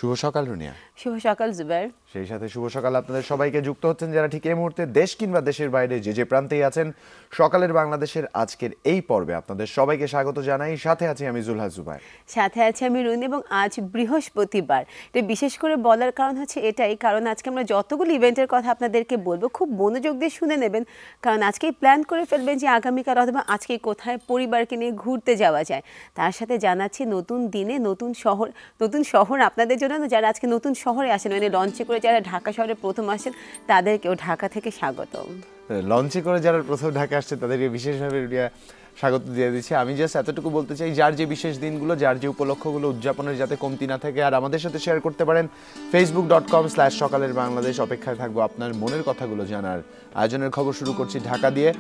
শুভ সকাল রুনিয়া। শুভ সকাল জুবাইর। সেই সাথে শুভ সকাল আপনাদের সবাইকে। যুক্ত হচ্ছেন যারা ঠিক এই মুহূর্তে দেশ কিংবা দেশের বাইরে যে প্রান্তেই আছেন, সকালের বাংলাদেশের আজকের এই পর্বে আপনাদের সবাইকে স্বাগত জানাই। সাথে আছি আমি জুলহা জুবাইর, সাথে আছি আমি রুনি। এবং আজ বৃহস্পতিবার, এটা বিশেষ করে বলার কারণ হচ্ছে এটাই, কারণ আজকে আমরা যতগুলো ইভেন্টের কথা আপনাদেরকে বলবো খুব মনোযোগ দিয়ে শুনে নেবেন, কারণ আজকেই প্ল্যান করে ফেলবেন যে আগামীকাল অথবা আজকে কোথায় পরিবারকে নিয়ে ঘুরতে যাওয়া যায়। তার সাথে জানাচ্ছি নতুন দিনে নতুন শহর আপনাদের জন্য, যারা আজকে নতুন শহরে আসেন, মানে লঞ্চে করে যারা ঢাকা শহরে প্রথম আসেন তাদেরকেও ঢাকা থেকে স্বাগতম। লঞ্চে করে যারা প্রথম ঢাকা আসছে তাদেরকে বিশেষভাবে স্বাগত দিয়ে দিচ্ছি। আমি জাস্ট এতটুকু বলতে চাই, যার যে বিশেষ দিনগুলো, যার যে উপলক্ষগুলো উদযাপনের যাতে কমতি না থাকে, আর আমাদের সাথে শেয়ার করতে পারেন। facebook.com/সকালের বাংলাদেশ। অপেক্ষায় থাকবো আপনার মনের কথাগুলো জানার। আয়োজনের খবর শুরু করছি ঢাকা দিয়ে।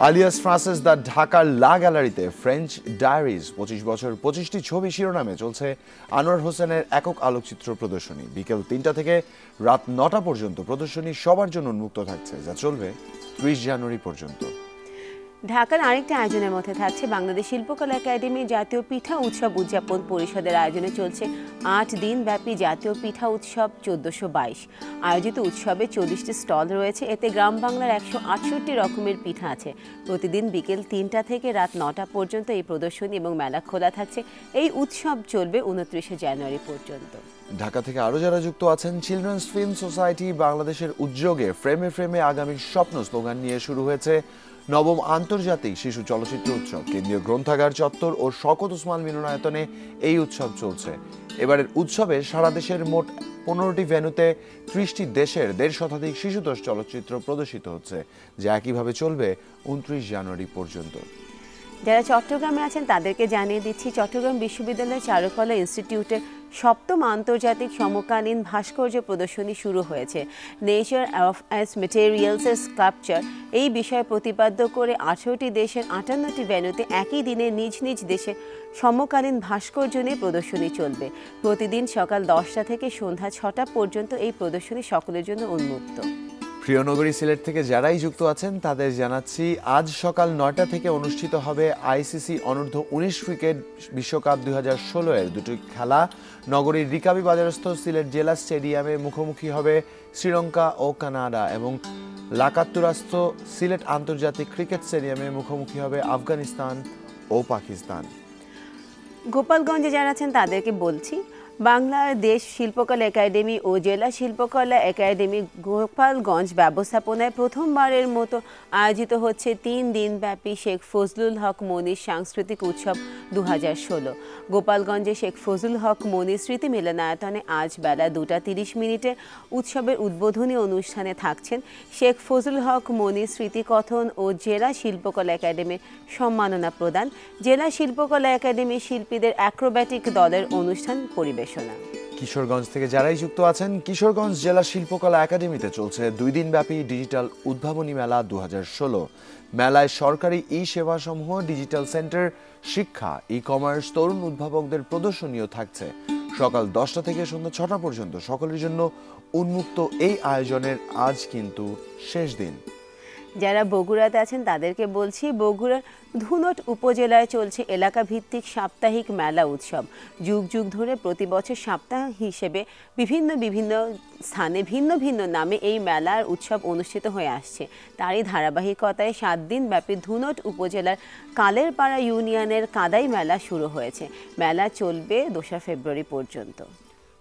আলিয়াস ফ্রান্সিস দ্য ঢাকার লা গ্যালারিতে ফ্রেঞ্চ ডায়েরিজ 25 বছর 25টি ছবি শিরোনামে চলছে আনোয়ার হোসেনের একক আলোকচিত্র প্রদর্শনী। বিকেল 3টা থেকে রাত 9টা পর্যন্ত প্রদর্শনী সবার জন্য উন্মুক্ত থাকছে, যা চলবে 30 জানুয়ারি পর্যন্ত। ঢাকার আরেকটি আয়োজনের মধ্যে থাকছে বাংলাদেশ শিল্পকলা একাডেমি জাতীয় পিঠা উৎসব উদযাপন পরিষদের আয়োজনে চলছে 8 দিন ব্যাপী জাতীয় পিঠা উৎসব 1422। আয়োজিত উৎসবে 40টি স্টল রয়েছে। এতে গ্রাম বাংলার 168 রকমের পিঠা আছে। প্রতিদিন বিকেল 3টা থেকে রাত 9টা পর্যন্ত এই প্রদর্শনী এবং মেলা খোলা থাকছে। এই উৎসব চলবে 29 জানুয়ারি পর্যন্ত। ঢাকা থেকে আরো যারা যুক্ত আছেন, চিলড্রেন্স ফিল্ম সোসাইটি বাংলাদেশের উদ্যোগে ফ্রেমে ফ্রেমে আগামীর স্বপ্ন স্লোগান নিয়ে শুরু হয়েছে নবম আন্তর্জাতিক শিশু চলচ্চিত্র উৎসব। কেন্দ্রীয় গ্রন্থাগার চত্বর ও শওকত ওসমান মিলনায়তনে এই উৎসব চলছে। এবারের উৎসবে সারা দেশের মোট 15টি ভেন্যুতে 30টি দেশের 1.5 শতাধিক শিশুতোষ চলচ্চিত্র প্রদর্শিত হচ্ছে, যা একইভাবে চলবে 29 জানুয়ারি পর্যন্ত। যারা চট্টগ্রামে আছেন তাদেরকে জানিয়ে দিচ্ছি, চট্টগ্রাম বিশ্ববিদ্যালয়ের চারুকলা ইনস্টিটিউটের 7ম আন্তর্জাতিক সমকালীন ভাস্কর্য প্রদর্শনী শুরু হয়েছে। নেচার অফ অ্যাস মেটেরিয়ালসের স্কাল্পচার এই বিষয়ে প্রতিপাদ্য করে 18টি দেশের 58টি ভেন্যুতে একই দিনে নিজ নিজ দেশে সমকালীন ভাস্কর্য নিয়ে প্রদর্শনী চলবে। প্রতিদিন সকাল 10টা থেকে সন্ধ্যা 6টা পর্যন্ত এই প্রদর্শনী সকলের জন্য উন্মুক্ত। প্রিয়নগরী সিলেট থেকে যারাই যুক্ত আছেন তাদের জানাচ্ছি, আজ সকাল 9টা থেকে অনুষ্ঠিত হবে আইসিসি অনূর্ধ্ব 19 ক্রিকেট বিশ্বকাপ 2016 এর দুটি খেলা। নগরীর রিকাবি বাজারস্থ সিলেট জেলা স্টেডিয়ামে মুখোমুখি হবে শ্রীলঙ্কা ও কানাডা, এবং লাকাত্তুরাস্থ সিলেট আন্তর্জাতিক ক্রিকেট স্টেডিয়ামে মুখোমুখি হবে আফগানিস্তান ও পাকিস্তান। গোপালগঞ্জে যারা আছেন তাদেরকে বলছি, বাংলাদেশ শিল্পকলা একাডেমি ও জেলা শিল্পকলা একাডেমি গোপালগঞ্জ ব্যবস্থাপনায় প্রথমবারের মতো আয়োজিত হচ্ছে 3 দিনব্যাপী শেখ ফজলুল হক মনির সাংস্কৃতিক উৎসব 2016। গোপালগঞ্জে শেখ ফজলুল হক মনির স্মৃতি মিলনায়তনে আজ বেলা 2:30 উৎসবের উদ্বোধনী অনুষ্ঠানে থাকছেন শেখ ফজলুল হক মনির স্মৃতিকথন ও জেলা শিল্পকলা একাডেমির সম্মাননা প্রদান। জেলা শিল্পকলা একাডেমির শিল্পীদের অ্যাক্রোব্যাটিক দলের অনুষ্ঠান পরিবেশনা। কিশোরগঞ্জ থেকে যারাই যুক্ত আছেন, কিশোরগঞ্জ জেলা শিল্পকলা একাডেমিতে চলছে 2 দিনব্যাপী ডিজিটাল উদ্ভাবনী মেলা 2016। মেলায় সরকারি সেবা সমূহ, ডিজিটাল সেন্টার, শিক্ষা, কমার্স, তরুণ উদ্ভাবকদের প্রদর্শনীও থাকছে। সকাল 10টা থেকে সন্ধ্যা 6টা পর্যন্ত সকলের জন্য উন্মুক্ত এই আয়োজনের আজ কিন্তু শেষ দিন। যারা বগুড়াতে আছেন তাদেরকে বলছি, বগুড়ার ধুনট উপজেলায় চলছে এলাকা ভিত্তিক সাপ্তাহিক মেলা উৎসব। যুগ যুগ ধরে প্রতি বছর সপ্তাহ হিসেবে বিভিন্ন স্থানে ভিন্ন ভিন্ন নামে এই মেলার উৎসব অনুষ্ঠিত হয়ে আসছে। তারই ধারাবাহিকতায় 7 দিন ব্যাপী ধুনট উপজেলার কালেরপাড়া ইউনিয়নের কাদাই মেলা শুরু হয়েছে। মেলা চলবে 2 ফেব্রুয়ারি পর্যন্ত।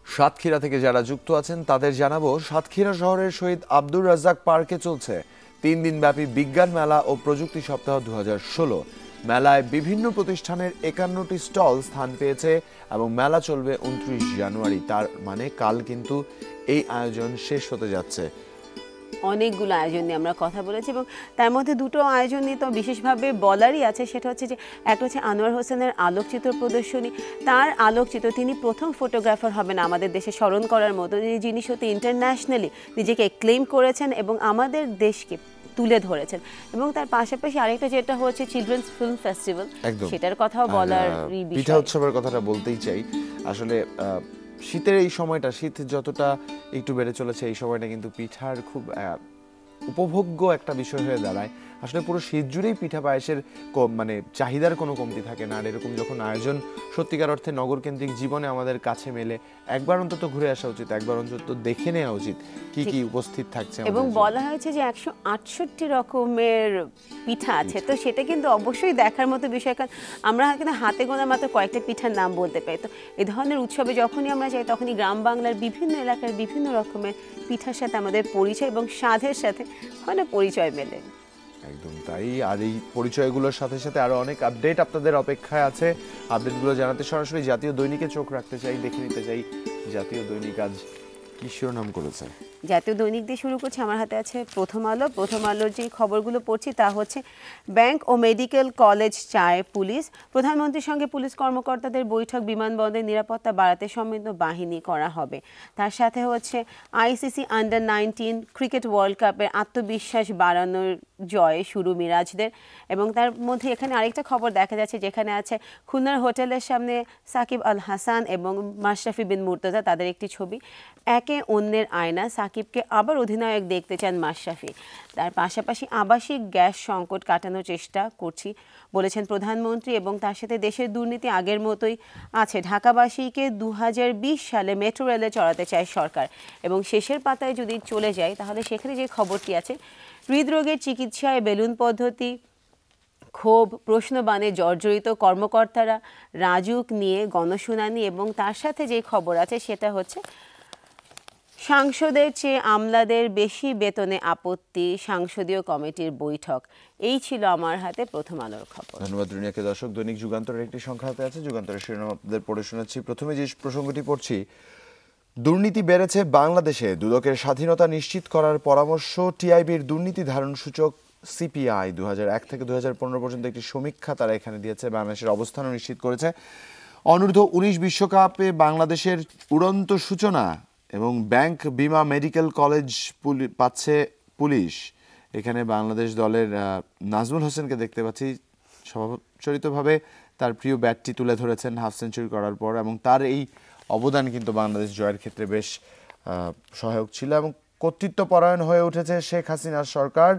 সাতক্ষীরা থেকে যারা যুক্ত আছেন তাদের জানাবো, সাতক্ষীরা শহরের শহীদ আব্দুর রাজ্জাক পার্কে চলছে 3 দিনব্যাপী বিজ্ঞান মেলা ও প্রযুক্তি সপ্তাহ 2016। মেলায় বিভিন্ন প্রতিষ্ঠানের 51টি স্টল স্থান পেয়েছে এবং মেলা চলবে 29 জানুয়ারি। তার মানে কাল কিন্তু এই আয়োজন শেষ হতে যাচ্ছে। অনেকগুলো আয়োজন নিয়ে আমরা কথা বলেছি, এবং তার মধ্যে দুটো আয়োজন নিয়ে তো বিশেষভাবে বলারই আছে। সেটা হচ্ছে যে একটা হচ্ছে আনোয়ার হোসেনের আলোকচিত্র প্রদর্শনী। তার আলোকচিত্র, তিনি প্রথম ফটোগ্রাফার হবেন আমাদের দেশে স্মরণ করার মতো, যিনি সত্যি ইন্টারন্যাশনালি নিজেকে ক্লেম করেছেন এবং আমাদের দেশকে তুলে ধরেছেন। এবং তার পাশাপাশি আরেকটা যেটা হচ্ছে চিলড্রেন্স ফিল্ম ফেস্টিভ্যাল, সেটার কথাও বলার বিষয়। পিঠা উৎসবের কথাটা বলতেই চাই। আসলে শীতের এই সময়টা, শীত যতটা একটু বেড়ে চলেছে, এই সময়টা কিন্তু পিঠার খুব উপভোগ্য একটা বিষয় হয়ে দাঁড়ায়। আসলে পুরো শীত জুড়েই পিঠা পায়েসের মানে চাহিদার কোনো কমতি থাকে না। আর এরকম যখন আয়োজন সত্যিকার অর্থে নগরকেন্দ্রিক জীবনে আমাদের কাছে মেলে, একবার অন্তত ঘুরে আসা উচিত, একবার অন্তত দেখে নেওয়া উচিত কি কি উপস্থিত থাকছে। এবং বলা হয়েছে যে 168 রকমের পিঠা আছে, তো সেটা কিন্তু অবশ্যই দেখার মতো বিষয়, কারণ আমরা কিন্তু হাতে গোনা মাত্র কয়েকটা পিঠার নাম বলতে পারি। তো এই ধরনের উৎসবে যখনই আমরা যাই তখনই গ্রাম বাংলার বিভিন্ন এলাকার বিভিন্ন রকমের পিঠার সাথে আমাদের পরিচয় এবং স্বাদের সাথে পরিচয় মেলে। একদম তাই। আর এই পরিচয়গুলোর সাথে সাথে আরো অনেক আপডেট আপনাদের অপেক্ষায় আছে। আপডেটগুলো জানাতে সরাসরি জাতীয় দৈনিকে চোখ রাখতে চাই, দেখে নিতে চাই জাতীয় দৈনিক আজ কি শিরোনাম করেছে। জাতীয় দৈনিক দিয়ে শুরু করছি, আমার হাতে আছে প্রথম আলো। প্রথম আলোর যে খবরগুলো পড়ছি তা হচ্ছে ব্যাংক ও মেডিকেল কলেজ চায় পুলিশ, প্রধানমন্ত্রীর সঙ্গে পুলিশ কর্মকর্তাদের বৈঠক, বিমানবন্দরের নিরাপত্তা বাড়াতে সমন্বিত বাহিনী করা হবে। তার সাথে হচ্ছে আইসিসি আন্ডার-19 ক্রিকেট ওয়ার্ল্ড কাপের আত্মবিশ্বাস বাড়ানোর জয়ে শুরু মিরাজদের। এবং তার মধ্যে এখানে আরেকটা খবর দেখা যাচ্ছে যেখানে আছে খুলনার হোটেলের সামনে সাকিব আল হাসান এবং মাশরাফি বিন মুর্তজা, তাদের একটি ছবি। একে অন্যের আয়না, সাকিবকে আবার অধিনায়ক দেখতে চান মাশরাফি। তার পাশাপাশি আবাসিক গ্যাস সংকট কাটানোর চেষ্টা করছি বলেছেন প্রধানমন্ত্রী। এবং তার সাথে দেশের দুর্নীতি আগের মতোই আছে, ঢাকাবাসীকে 2020 সালে মেট্রো রেলে চড়াতে চায় সরকার। এবং শেষের পাতায় যদি চলে যায় তাহলে সেখানে যে খবরটি আছে, হৃদরোগের চিকিৎসায় বেলুন পদ্ধতি, ক্ষোভ, প্রশ্নবাণে জর্জরিত কর্মকর্তারা, রাজুক নিয়ে গণশুনানি। এবং তার সাথে যে খবর আছে সেটা হচ্ছে সাংসদের চেয়ে আমলাদের বেশি বেতনে আপত্তি, সংসদীয় কমিটির বৈঠক। এই ছিল আমার হাতে প্রথম আলোর খবর। ধন্যবাদ রুনিয়াকে। দর্শক, দৈনিক যুগান্তরের একটি সংখ্যা হাতে আছে, যুগান্তরের শিরোনাম আপনাদের পড়ে শোনাচ্ছি। প্রথমে যে প্রসঙ্গটি পড়ছি, দুর্নীতি বেড়েছে বাংলাদেশে, দুদকের স্বাধীনতা নিশ্চিত করার পরামর্শ। টিআইবির দুর্নীতি ধারণ সূচক সিপিআই 2001 থেকে 2015 পর্যন্ত একটি সমীক্ষা তারা এখানে দিয়েছে, বাংলাদেশের অবস্থানও নিশ্চিত করেছে। অনূর্ধ্ব-19 বিশ্বকাপে বাংলাদেশের উড়ন্ত সূচনা এবং ব্যাংক, বিমা, মেডিকেল কলেজ পাচ্ছে পুলিশ। এখানে বাংলাদেশ দলের নাজমুল হোসেনকে দেখতে পাচ্ছি, স্বভাবচরিতভাবে তার প্রিয় ব্যাটটি তুলে ধরেছেন হাফ সেঞ্চুরি করার পর, এবং তার এই অবদান কিন্তু বাংলাদেশ জয়ের ক্ষেত্রে বেশ সহায়ক ছিল। এবং কর্তৃত্বপরায়ণ হয়ে উঠেছে শেখ হাসিনার সরকার।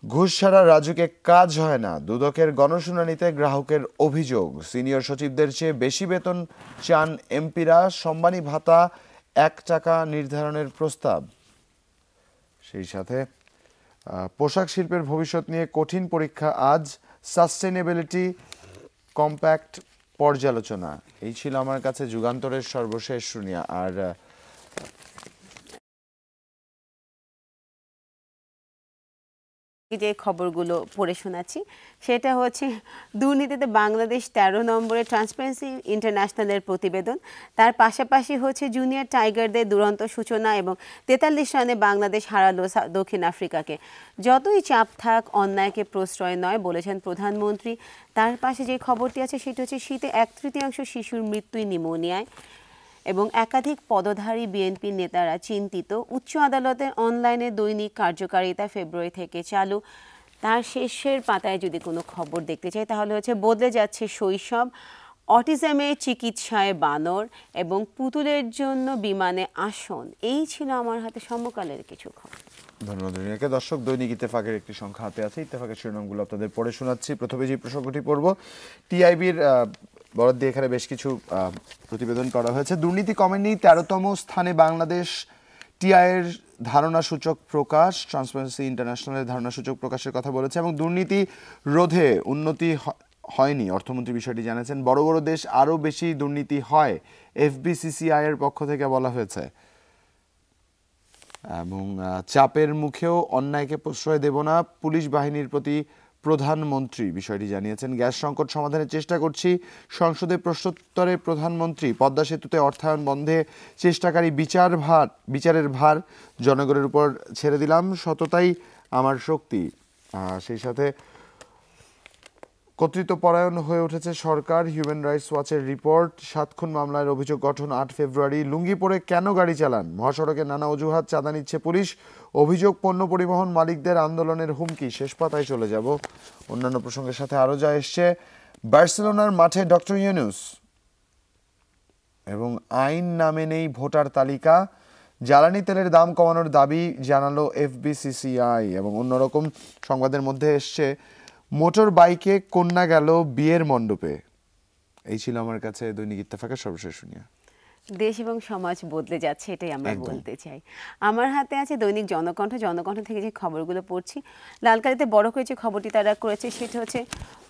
ঘুষ ছাড়া রাজুকে কাজ হয় না, দুদকের গণশুনানিতে গ্রাহকের অভিযোগ। সিনিয়র সচিবদের চেয়ে বেশি বেতন চান এমপিরা, সম্মানী ভাতা 1 টাকা নির্ধারণের প্রস্তাব। সেই সাথে পোশাক শিল্পের ভবিষ্যৎ নিয়ে কঠিন পরীক্ষা আজ, সাস্টেনেবিলিটি কম্প্যাক্ট পর্যালোচনা। এই ছিল আমার কাছে যুগান্তরের সর্বশেষ শুনিয়া। আর যে খবরগুলো পড়ে শোনাচ্ছি সেটা হচ্ছে দুর্নীতিতে বাংলাদেশ 13 নম্বরে ট্রান্সপারেন্সি ইন্টারন্যাশনালের প্রতিবেদন। তার পাশাপাশি হচ্ছে জুনিয়র টাইগারদের দুরন্ত সূচনা এবং 43 রানে বাংলাদেশ হারালো দক্ষিণ আফ্রিকাকে। যতই চাপ থাক, অন্যায়কে প্রশ্রয় নয় বলেছেন প্রধানমন্ত্রী। তার পাশে যে খবরটি আছে সেটা হচ্ছে শীতে 1/3 শিশুর মৃত্যুই নিউমোনিয়ায় এবং একাধিক পদধারী বিএনপি নেতারা চিন্তিত। উচ্চ আদালতের অনলাইনে দৈনিক কার্যকারিতা ফেব্রুয়ারি থেকে চালু। তার শেষের পাতায় যদি কোনো খবর দেখতে চাই তাহলে হচ্ছে বদলে যাচ্ছে শৈশব, অটিজমের চিকিৎসায় বানর এবং পুতুলের জন্য বিমানে আসন। এই ছিল আমার হাতে সমকালের কিছু খবর। ধন্যবাদ রুনিয়াকে। দর্শক, দৈনিক ইত্তেফাকের একটি সংখ্যা হাতে আছে, ইত্তেফাকের শিরোনামগুলো আপনাদের পড়ে শোনাচ্ছি। প্রথমে যে প্রসঙ্গটি পড়ব, টিআইবির বরাদ দিয়ে এখানে বেশ কিছু প্রতিবেদন করা হয়েছে। দুর্নীতি কমেনি, 13তম স্থানে বাংলাদেশ। টিআইয়ের ধারণা সূচক প্রকাশ, ট্রান্সপারেন্সি ইন্টারন্যাশনালের ধারণা সূচক প্রকাশের কথা বলেছে। এবং দুর্নীতি রোধে উন্নতি হয়নি, অর্থমন্ত্রী বিষয়টি জানিয়েছেন। বড় বড় দেশ আরও বেশি দুর্নীতি হয়, এফবিসিসিআই এর পক্ষ থেকে বলা হয়েছে। এবং চাপের মুখেও অন্যায়কে প্রশ্রয় দেব না, পুলিশ বাহিনীর প্রতি প্রধানমন্ত্রী বিষয়টি জানিয়েছেন। গ্যাস সংকট সমাধানের চেষ্টা করছি, সংসদে প্রশ্নোত্তরে প্রধানমন্ত্রী। পদ্মা সেতুতে অর্থায়ন বন্ধে চেষ্টাকারী বিচারের ভার জনগণের উপর ছেড়ে দিলাম, সততাই আমার শক্তি। সেই সাথে কর্তৃত্বপরায়ণ হয়ে উঠেছে সরকার, হিউম্যান রাইটস ওয়াচের রিপোর্ট। 7 খুন মামলার অভিযোগ গঠন 8 ফেব্রুয়ারি। লুঙ্গি পরে কেন গাড়ি চালান, মহাসড়কে নানা অজুহাত, চাঁদা নিচ্ছে পুলিশ। অভিযোগ পণ্য পরিবহন মালিকদের আন্দোলনের হুমকি। শেষ পাতায় চলে যাব। অন্যান্য প্রসঙ্গের সাথে আরও যা এসছে, বার্সেলোনার মাঠে ডক্টর ইউনূস এবং আইন নামে নেই ভোটার তালিকা। জ্বালানি তেলের দাম কমানোর দাবি জানালো এফবিসিসিআই। এবং অন্যরকম সংবাদের মধ্যে এসছে মোটর বাইকে কন্যা গেল বিয়ের মণ্ডপে। এই ছিল আমার কাছে দৈনিক ইত্তেফাকের সর্বশেষ শুনিয়া। দেশ এবং সমাজ বদলে যাচ্ছে, এটাই আমরা বলতে চাই। আমার হাতে আছে দৈনিক জনকণ্ঠ। জনকণ্ঠ থেকে যে খবরগুলো পড়ছি, লালকালিতে বড় করে যে খবরটি তারা করেছে সেটা হচ্ছে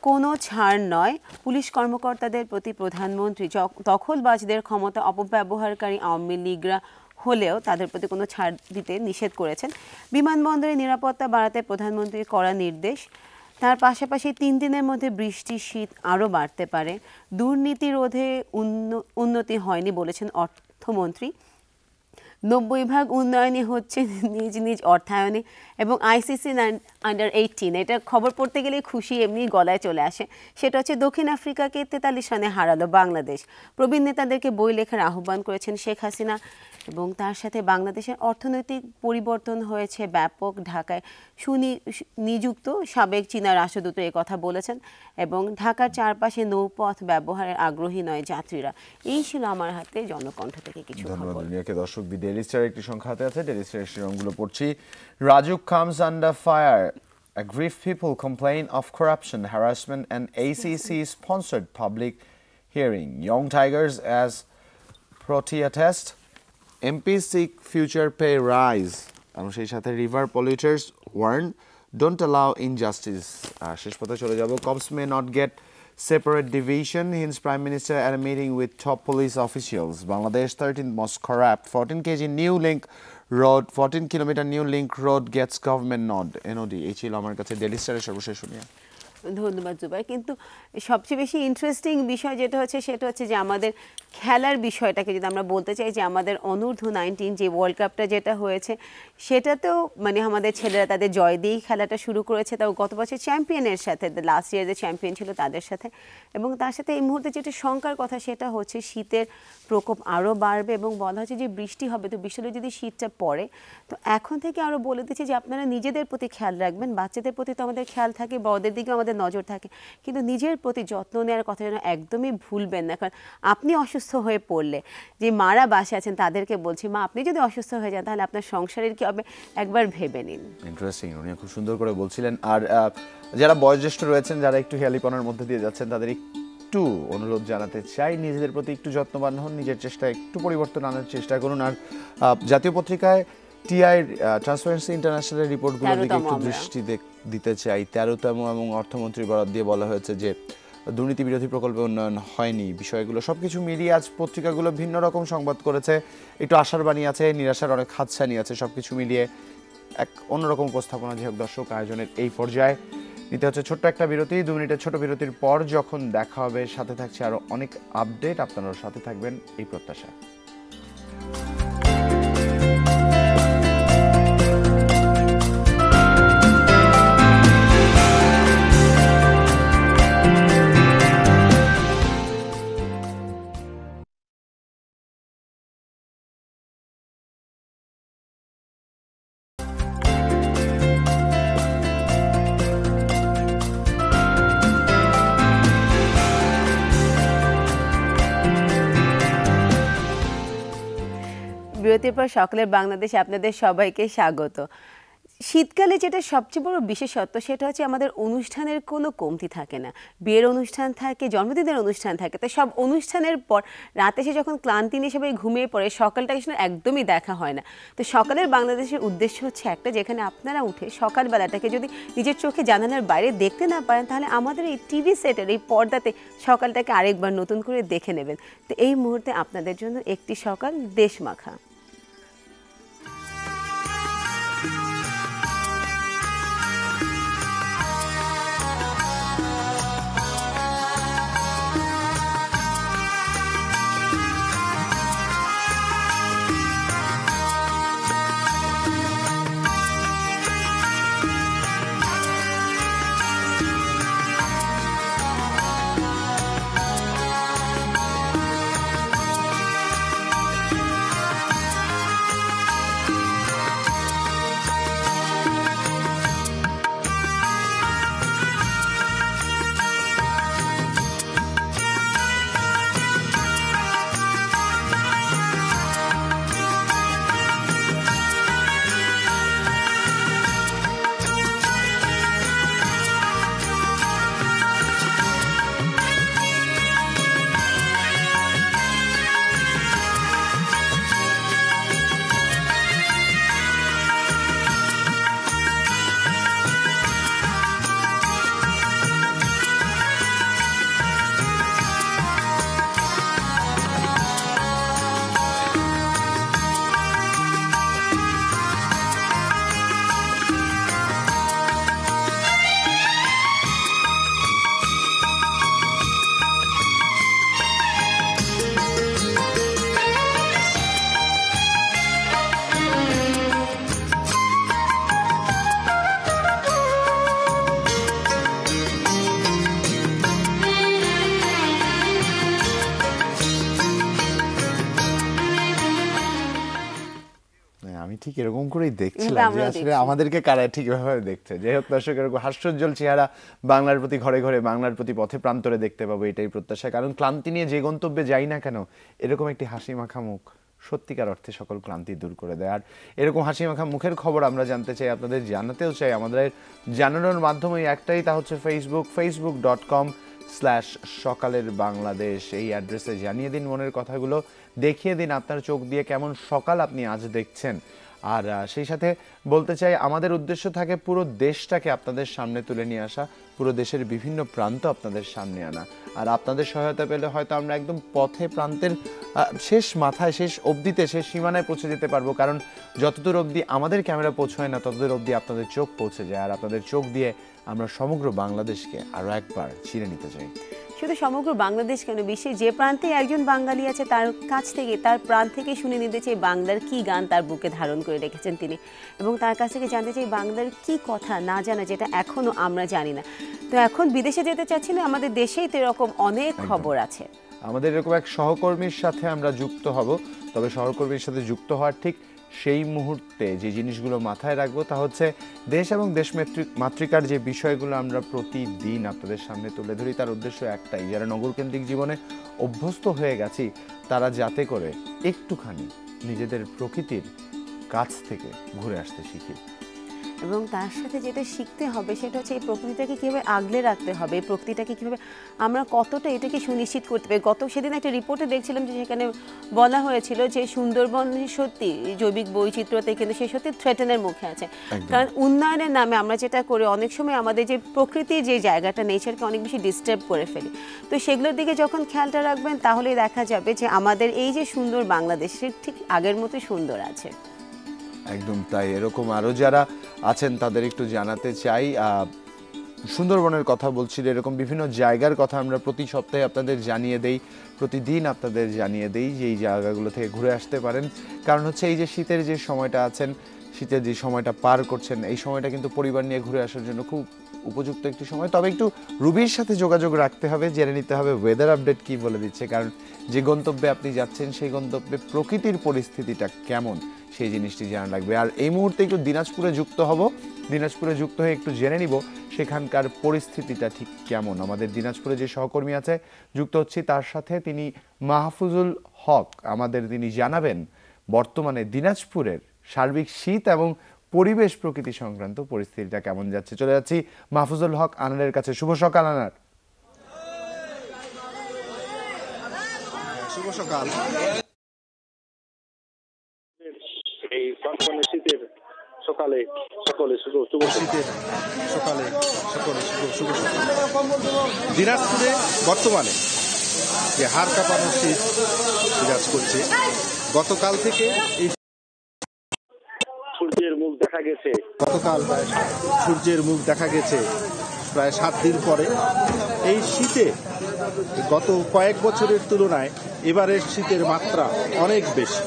কোনো ছাড় নয়, পুলিশ কর্মকর্তাদের প্রতি প্রধানমন্ত্রী দখলবাজদের ক্ষমতা অপব্যবহারকারী আওয়ামী লীগরা হলেও তাদের প্রতি কোনো ছাড় দিতে নিষেধ করেছেন। বিমানবন্দরে নিরাপত্তা বাড়াতে প্রধানমন্ত্রীর কড়া নির্দেশ। তার পাশাপাশি 3 দিনের মধ্যে বৃষ্টি শীত আরও বাড়তে পারে। দুর্নীতি রোধে উন্নতি হয়নি বলেছেন অর্থমন্ত্রী। 90 ভাগ উন্নয়নই হচ্ছে নিজ নিজ অর্থায়নে। এবং আইসিসি আন্ডার-18, এটা খবর পড়তে গেলে খুশি এমনি গলায় চলে আসে। সেটা হচ্ছে দক্ষিণ আফ্রিকাকে 43 রানে হারালো বাংলাদেশ। প্রবীণ নেতাদেরকে বই লেখার আহ্বান করেছেন শেখ হাসিনা। এবং তার সাথে বাংলাদেশের অর্থনৈতিক পরিবর্তন হয়েছে ব্যাপক। ঢাকায় নিযুক্ত সাবেক চীনা রাষ্ট্রদূত এই কথা বলেছেন। এবং ঢাকার চারপাশে নৌপথ ব্যবহারের আগ্রহী নয় যাত্রীরা। এই ছিল আমার হাতে জনকণ্ঠ থেকে কিছু খবর। ধন্যবাদ দুনিয়াকে। দর্শক ডেইলি স্টার একটি সংখ্যা হাতে আছে, ডেইলি স্টার শিরোনামগুলো পড়ছি। Raju comes under fire. Aggrieved people complain of corruption, harassment and ACC-sponsored public hearing. Young Tigers as Protea test. MPs seek future pay rise. এবং সেই সাথে river polluters warn, don't allow injustice. শেষ পথে চলে যাব। Cops may not get separate division, hints Prime Minister at a meeting with top police officials. Bangladesh 13th most corrupt. 14 kg new link road, 14 kilometer new link road gets government nod. NOD. এই ছিল আমার কাছে daily স্টারের সর্বশেষ শুনিয়া। ধন্যবাদ জুবাই। কিন্তু সবচেয়ে বেশি ইন্টারেস্টিং বিষয় যেটা হচ্ছে সেটা হচ্ছে যে আমাদের খেলার বিষয়টাকে যদি আমরা বলতে চাই, যে আমাদের অনূর্ধ্ব-19 যে ওয়ার্ল্ড কাপটা যেটা হয়েছে সেটাতেও মানে আমাদের ছেলেরা তাদের জয় দিয়েই খেলাটা শুরু করেছে। তাও গত বছর চ্যাম্পিয়নের সাথে, লাস্ট ইয়ার যে চ্যাম্পিয়ন ছিল তাদের সাথে। এবং তার সাথে এই মুহূর্তে যেটা শঙ্কার কথা সেটা হচ্ছে শীতের প্রকোপ আরও বাড়বে এবং বলা হচ্ছে যে বৃষ্টি হবে। তো বৃষ্টি হলে যদি শীতটা পড়ে, তো এখন থেকে আরও বলে দিচ্ছি যে আপনারা নিজেদের প্রতি খেয়াল রাখবেন। বাচ্চাদের প্রতি তো আমাদের খেয়াল থাকে, বড়দের দিকেও আমাদের নজর থাকে, কিন্তু নিজের প্রতি যত্ন নেওয়ার কথা যেন একদমই ভুলবেন না। কারণ আপনি অসুস্থ হয়ে পড়লে, যে মারা বাসে আছেন তাদেরকে বলছি, মা আপনি যদি অসুস্থ হয়ে যান তাহলে আপনার সংসারের কি হবে একবার ভেবে নিন। ইন্টারেস্টিং, উনি খুব সুন্দর করে বলছিলেন। আর যারা বয়োজ্যেষ্ঠ রয়েছেন, যারা একটু হেয়ালিপনার মধ্যে দিয়ে যাচ্ছেন, তাদের একটু অনুরোধ জানাতে চাই, নিজেদের প্রতি একটু যত্নবান হন, নিজের চেষ্টায় একটু পরিবর্তন আনার চেষ্টা করুন। আর জাতীয় পত্রিকায় টিআই ট্রান্সপারেন্সি ইন্টারন্যাশনালের রিপোর্টগুলোর দিকে একটু দৃষ্টি দিতে চাই। 13তম এবং অর্থমন্ত্রী বরাদ দিয়ে বলা হয়েছে যে দুর্নীতি বিরোধী প্রকল্পে উন্নয়ন হয়নি। বিষয়গুলো সবকিছু মিলিয়ে আজ পত্রিকাগুলো ভিন্ন রকম সংবাদ করেছে। একটু আশার বাণী আছে, নিরাশার অনেক হাতছানি আছে। সবকিছু মিলিয়ে এক অন্যরকম উপস্থাপনা। যাই হোক দর্শক, আয়োজনের এই পর্যায়ে নিতে হচ্ছে ছোট্ট একটা বিরতি। 2 মিনিটের ছোট বিরতির পর যখন দেখা হবে, সাথে থাকছে আরো অনেক আপডেট। আপনারাও সাথে থাকবেন এই প্রত্যাশা। বিরতির পর সকলের বাংলাদেশে আপনাদের সবাইকে স্বাগত। শীতকালে যেটা সবচেয়ে বড় বিশেষত্ব সেটা হচ্ছে আমাদের অনুষ্ঠানের কোনো কমতি থাকে না। বিয়ের অনুষ্ঠান থাকে, জন্মদিনের অনুষ্ঠান থাকে, তো সব অনুষ্ঠানের পর রাতে এসে যখন ক্লান্তি নিয়ে সবাই ঘুমিয়ে পড়ে, সকালটাকে শুনে একদমই দেখা হয় না। তো সকালের বাংলাদেশের উদ্দেশ্য হচ্ছে একটা, যেখানে আপনারা উঠে সকালবেলাটাকে যদি নিজের চোখে জানালার বাইরে দেখতে না পারেন, তাহলে আমাদের এই টিভি সেটের এই পর্দাতে সকালটাকে আরেকবার নতুন করে দেখে নেবেন। তো এই মুহূর্তে আপনাদের জন্য একটি সকাল দেশমাখা। ঠিক এরকম করেই দেখছিলাম যে আসলে আমাদেরকে কারা ঠিক এভাবে দেখছে। যাই হোক দর্শক, এরকম হাস্যোজ্জ্বল চেহারা বাংলার প্রতি ঘরে ঘরে, বাংলার প্রতি পথে প্রান্তরে দেখতে পাবো, এটাই প্রত্যাশা। কারণ ক্লান্তি নিয়ে যে গন্তব্যে যাই না কেন, এরকম একটি হাসি মাখা মুখ সত্যিকার অর্থে সকল ক্লান্তি দূর করে দেয়। আর এরকম হাসি মাখা মুখের খবর আমরা জানতে চাই, আপনাদের জানাতেও চাই। আমাদের জানানোর মাধ্যমে একটাই, তা হচ্ছে facebook.com/সকালের বাংলাদেশ। এই অ্যাড্রেসে জানিয়ে দিন মনের কথাগুলো, দেখিয়ে দিন আপনার চোখ দিয়ে কেমন সকাল আপনি আজ দেখছেন। আর সেই সাথে বলতে চাই, আমাদের উদ্দেশ্য থাকে পুরো দেশটাকে আপনাদের সামনে তুলে নিয়ে আসা, পুরো দেশের বিভিন্ন প্রান্ত আপনাদের সামনে আনা। আর আপনাদের সহায়তা পেলে হয়তো আমরা একদম পথে প্রান্তের শেষ মাথায়, শেষ অবধিতে, শেষ সীমানায় পৌঁছে যেতে পারবো। কারণ যতদূর অবধি আমাদের ক্যামেরা পৌঁছয় না, ততদূর অবধি আপনাদের চোখ পৌঁছে যায়। আর আপনাদের চোখ দিয়ে আমরা সমগ্র বাংলাদেশকে আরও একবার ছিঁড়ে নিতে চাই। শুধু সমগ্র বাংলাদেশ কেন, বিশ্বের যে প্রান্তে একজন বাঙালি আছে তার কাছ থেকে, তার প্রাণ থেকে শুনে নিতে চাই বাংলার কি গান তার বুকে ধারণ করে রেখেছেন তিনি, এবং তার কাছ থেকে জানতে চাই বাংলার কি কথা না জানা যেটা এখনো আমরা জানি না। তো এখন বিদেশে যেতে চাচ্ছি না, আমাদের দেশেই তো এরকম অনেক খবর আছে। আমাদের এরকম এক সহকর্মীর সাথে আমরা যুক্ত হব। তবে সহকর্মীর সাথে যুক্ত হওয়ার ঠিক সেই মুহূর্তে যে জিনিসগুলো মাথায় রাখবো তা হচ্ছে দেশ এবং দেশ মাতৃকার যে বিষয়গুলো আমরা প্রতিদিন আপনাদের সামনে তুলে ধরি, তার উদ্দেশ্য একটাই, যারা নগরকেন্দ্রিক জীবনে অভ্যস্ত হয়ে গেছি তারা যাতে করে একটুখানি নিজেদের প্রকৃতির কাছ থেকে ঘুরে আসতে শিখি। এবং তার সাথে যেটা শিখতে হবে সেটা হচ্ছে এই প্রকৃতিটাকে কীভাবে আগলে রাখতে হবে, এই প্রকৃতিটাকে কীভাবে আমরা কতটা এটাকে সুনিশ্চিত করতে পারি। সেদিন একটা রিপোর্টে দেখছিলাম যে সেখানে বলা হয়েছিল যে সুন্দরবন সত্যি জৈবিক বৈচিত্র্যতে কিন্তু সে সত্যি থ্রেটেনের মুখে আছে। কারণ উন্নয়নের নামে আমরা যেটা করি, অনেক সময় আমাদের যে প্রকৃতির যে জায়গাটা, নেচারকে অনেক বেশি ডিস্টার্ব করে ফেলি। তো সেগুলোর দিকে যখন খেয়ালটা রাখবেন তাহলেই দেখা যাবে যে আমাদের এই যে সুন্দর বাংলাদেশ ঠিক আগের মতো সুন্দর আছে। একদম তাই। এরকম আরও যারা আছেন তাদের একটু জানাতে চাই, সুন্দরবনের কথা বলছি, এরকম বিভিন্ন জায়গার কথা আমরা প্রতি সপ্তাহে আপনাদের জানিয়ে দেই, প্রতিদিন আপনাদের জানিয়ে দেই যে এই জায়গাগুলো থেকে ঘুরে আসতে পারেন। কারণ হচ্ছে এই যে শীতের যে সময়টা আছেন, শীতের যে সময়টা পার করছেন, এই সময়টা কিন্তু পরিবার নিয়ে ঘুরে আসার জন্য খুব উপযুক্ত একটি সময়। তবে একটু রুবির সাথে যোগাযোগ রাখতে হবে, জেনে নিতে হবে ওয়েদার আপডেট কি বলে দিচ্ছে। কারণ যে গন্তব্যে আপনি যাচ্ছেন সেই গন্তব্যে প্রকৃতির পরিস্থিতিটা কেমন সেই জিনিসটি জানা লাগবে। আর এই মুহূর্তে একটু দিনাজপুরে যুক্ত হব, দিনাজপুরে যুক্ত হয়ে একটু জেনে নিব সেখানকার পরিস্থিতিটা ঠিক কেমন। আমাদের দিনাজপুরে যে সহকর্মী আছে যুক্ত হচ্ছি তার সাথে, তিনি মাহফুজুল হক, তিনি জানাবেন বর্তমানে দিনাজপুরের সার্বিক শীত এবং পরিবেশ প্রকৃতি সংক্রান্ত পরিস্থিতিটা কেমন যাচ্ছে। চলে যাচ্ছি মাহফুজুল হক আনারের কাছে। শুভ সকাল আনার। শুভ সকাল। এই কনকনে শীতের সকালে সকলে শুভ শীতের সকালে সকলে শুভ সকাল। দিনাজপুরে বর্তমানে যে হাড় কাঁপানো শীত বিরাজ করছে, গতকাল থেকে এই সূর্যের মুখ দেখা গেছে, প্রায় 7 দিন পরে। এই শীতে গত কয়েক বছরের তুলনায় এবারের শীতের মাত্রা অনেক বেশি।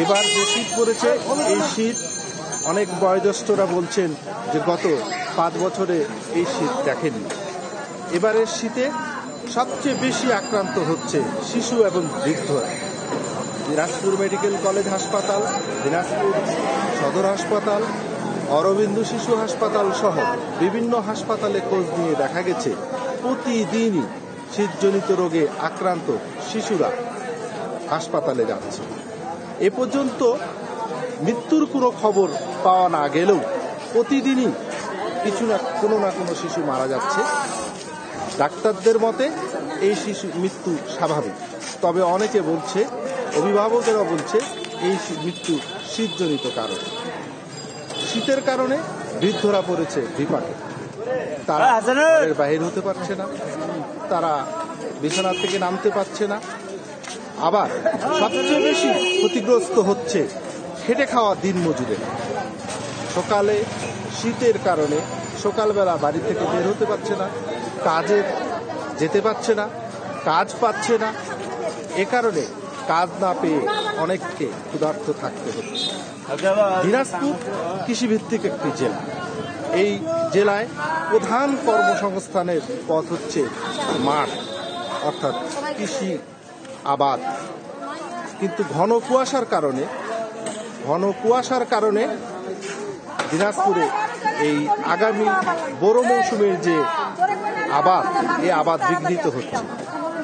এবার যে শীত পড়েছে, এই শীত অনেক বয়োজ্যেষ্ঠরা বলছেন যে গত 5 বছরে এই শীত দেখেনি। এবারের শীতে সবচেয়ে বেশি আক্রান্ত হচ্ছে শিশু এবং বৃদ্ধরা। দিনাজপুর মেডিকেল কলেজ হাসপাতাল, দিনাজপুর সদর হাসপাতাল, অরবিন্দ শিশু হাসপাতাল সহ বিভিন্ন হাসপাতালে খোঁজ নিয়ে দেখা গেছে প্রতিদিনই শীতজনিত রোগে আক্রান্ত শিশুরা হাসপাতালে যাচ্ছে। এ পর্যন্ত মৃত্যুর কোনো খবর পাওয়া না গেলেও প্রতিদিনই কোনো না কোনো শিশু মারা যাচ্ছে। ডাক্তারদের মতে এই শিশু মৃত্যু স্বাভাবিক, তবে অনেকে বলছে, অভিভাবকেরা বলছে এই মৃত্যু শীতজনিত কারণ। শীতের কারণে বৃদ্ধরা পড়েছে বিপাকে, তারা বাহির হতে পারছে না, তারা বিছানা থেকে নামতে পারছে না। আবার সবচেয়ে বেশি ক্ষতিগ্রস্ত হচ্ছে খেটে খাওয়া দিনমজুরেরা। সকালে শীতের কারণে সকালবেলা বাড়ি থেকে বের হতে পারছে না, কাজে যেতে পারছে না, কাজ পাচ্ছে না। এ কারণে কাজ না পেয়ে অনেককে ক্ষুধার্ত থাকতে হচ্ছে। দিনাজপুর কৃষিভিত্তিক একটি জেলা। এই জেলায় প্রধান কর্মসংস্থানের পথ হচ্ছে মাঠ, অর্থাৎ কৃষি আবাদ। কিন্তু ঘন কুয়াশার কারণে ঘন কুয়াশার কারণে দিনাজপুরে এই আগামী বড় মৌসুমের যে আবাদ, এই আবাদ বিঘ্নিত হচ্ছে।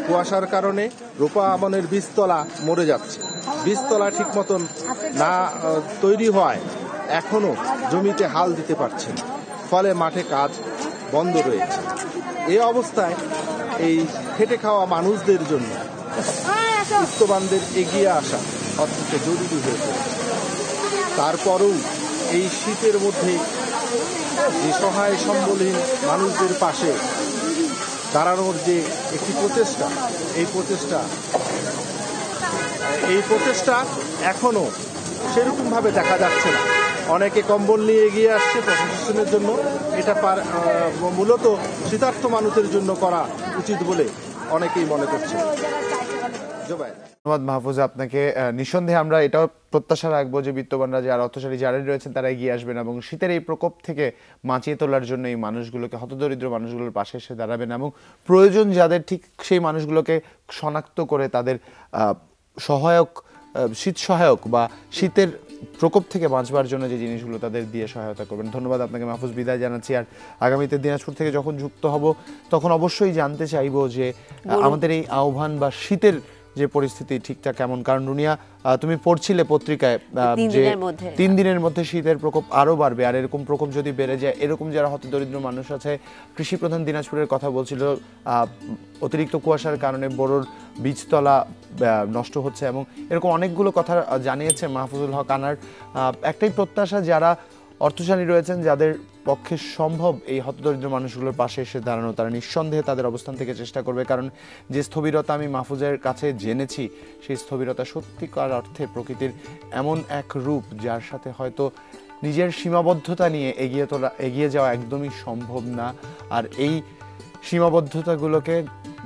কুয়াশার কারণে রোপা আমনের বীজতলা মরে যাচ্ছে। বীজতলা ঠিক মতন না তৈরি হওয়ায় এখনো জমিতে হাল দিতে পারছে না, ফলে মাঠে কাজ বন্ধ রয়েছে। এই অবস্থায় এই খেটে খাওয়া মানুষদের জন্য বিত্তবানদের এগিয়ে আসা অত্যন্ত জরুরি হয়ে পড়েছে। তারপরেও এই শীতের মধ্যে যে সহায় সম্বলহীন মানুষদের পাশে দাঁড়ানোর যে একটি প্রচেষ্টা, এই প্রচেষ্টা এখনো সেরকমভাবে দেখা যাচ্ছে না। অনেকে কম্বল নিয়ে এগিয়ে আসছে প্রশাসনের জন্য। এটা মূলত শীতার্থ মানুষের জন্য করা উচিত বলে অনেকেই মনে করছে। ধন্যবাদ মাহফুজ আপনাকে। নিঃসন্দেহে আমরা এটাও প্রত্যাশা রাখবো যে বিত্তবানরা যারা অর্থশালী যারা রয়েছেন তারা এগিয়ে আসবেন এবং শীতের এই প্রকোপ থেকে বাঁচিয়ে তোলার জন্য এই মানুষগুলোকে, হতদরিদ্র মানুষগুলোর পাশে এসে দাঁড়াবেন এবং প্রয়োজন যাদের ঠিক সেই মানুষগুলোকে শনাক্ত করে তাদের শীত সহায়ক বা শীতের প্রকোপ থেকে বাঁচবার জন্য যে জিনিসগুলো তাদের দিয়ে সহায়তা করবেন। ধন্যবাদ আপনাকে মাহফুজ, বিদায় জানাচ্ছি। আর আগামীতে দিনাজপুর থেকে যখন যুক্ত হব তখন অবশ্যই জানতে চাইবো যে আমাদের এই আহ্বান বা শীতের যে পরিস্থিতি ঠিকঠাক কেমন, কারণ রুনিয়া তুমি পড়ছিলে পত্রিকায় যে 3 দিনের মধ্যে শীতের প্রকোপ আরো বাড়বে, আর এরকম প্রকোপ যদি বেড়ে যায়, এরকম যারা হতদরিদ্র মানুষ আছে, কৃষি প্রধান দিনাজপুরের কথা বলছিল, অতিরিক্ত কুয়াশার কারণে বোরোর বীজতলা নষ্ট হচ্ছে এবং এরকম অনেকগুলো কথা জানিয়েছে মাহফুজুল হক আনার। একটাই প্রত্যাশা, যারা অর্থশালী রয়েছেন, যাদের পক্ষে সম্ভব এই হতদরিদ্র মানুষগুলোর পাশে এসে দাঁড়ানো, তারা নিঃসন্দেহে তাদের অবস্থান থেকে চেষ্টা করবে। কারণ যে স্থবিরতা আমি মাহফুজের কাছে জেনেছি, সেই স্থবিরতা সত্যিকার অর্থে প্রকৃতির এমন এক রূপ যার সাথে হয়তো নিজের সীমাবদ্ধতা নিয়ে এগিয়ে যাওয়া একদমই সম্ভব না। আর এই সীমাবদ্ধতাগুলোকে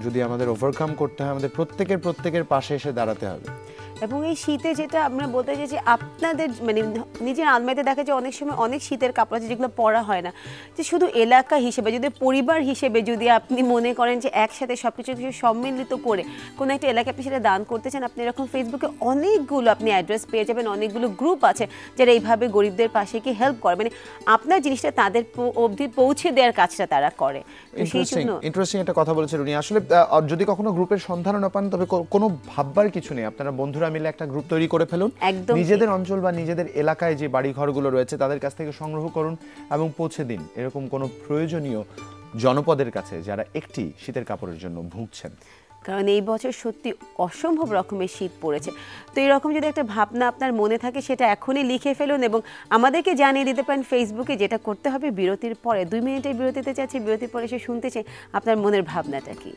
যদি আমাদের ওভারকাম করতে হয়, আমাদের প্রত্যেকের পাশে এসে দাঁড়াতে হবে। এবং এই শীতে যেটা আমরা বলতে চাই যে আপনাদের মানে নিজের আলমারিতে দেখা যায় অনেক সময় অনেক শীতের কাপড় আছে যেগুলো পরা হয় না, যে শুধু এলাকা হিসেবে, যদি পরিবার হিসেবে যদি আপনি মনে করেন যে একসাথে সব কিছু সম্মিলিত করে কোনো একটা এলাকা আপনি সেটা দান করতে চান, আপনি এরকম ফেসবুকে অনেকগুলো আপনি অ্যাড্রেস পেয়ে যাবেন, অনেকগুলো গ্রুপ আছে যারা এইভাবে গরিবদের পাশে কি হেল্প করে, মানে আপনার জিনিসটা তাদের অবধি পৌঁছে দেওয়ার কাজটা তারা করে। ইন্টারেস্টিং একটা কথা বলেছে রুনি। আসলে যদি কখনো গ্রুপের সন্ধান না পান, তবে কোনো ভাববার কিছু নেই, আপনারা বন্ধুরা মিলে একটা গ্রুপ তৈরি করে ফেলুন, নিজেদের অঞ্চল বা নিজেদের এলাকায় যে বাড়ি ঘরগুলো রয়েছে তাদের কাছ থেকে সংগ্রহ করুন এবং পৌঁছে দিন এরকম কোনো প্রয়োজনীয় জনপদের কাছে যারা একটি শীতের কাপড়ের জন্য ভুগছেন। কারণ এই বছর সত্যি অসম্ভব রকমের শীত পড়েছে। তো এরকম যদি একটা ভাবনা আপনার মনে থাকে, সেটা এখনই লিখে ফেলুন এবং আমাদেরকে জানিয়ে দিতে পারেন ফেসবুকে। যেটা করতে হবে, বিরতির পরে 2 মিনিটের বিরতিতে যাচ্ছি, বিরতির পরে এসে শুনতে চাই আপনার মনের ভাবনাটা কি।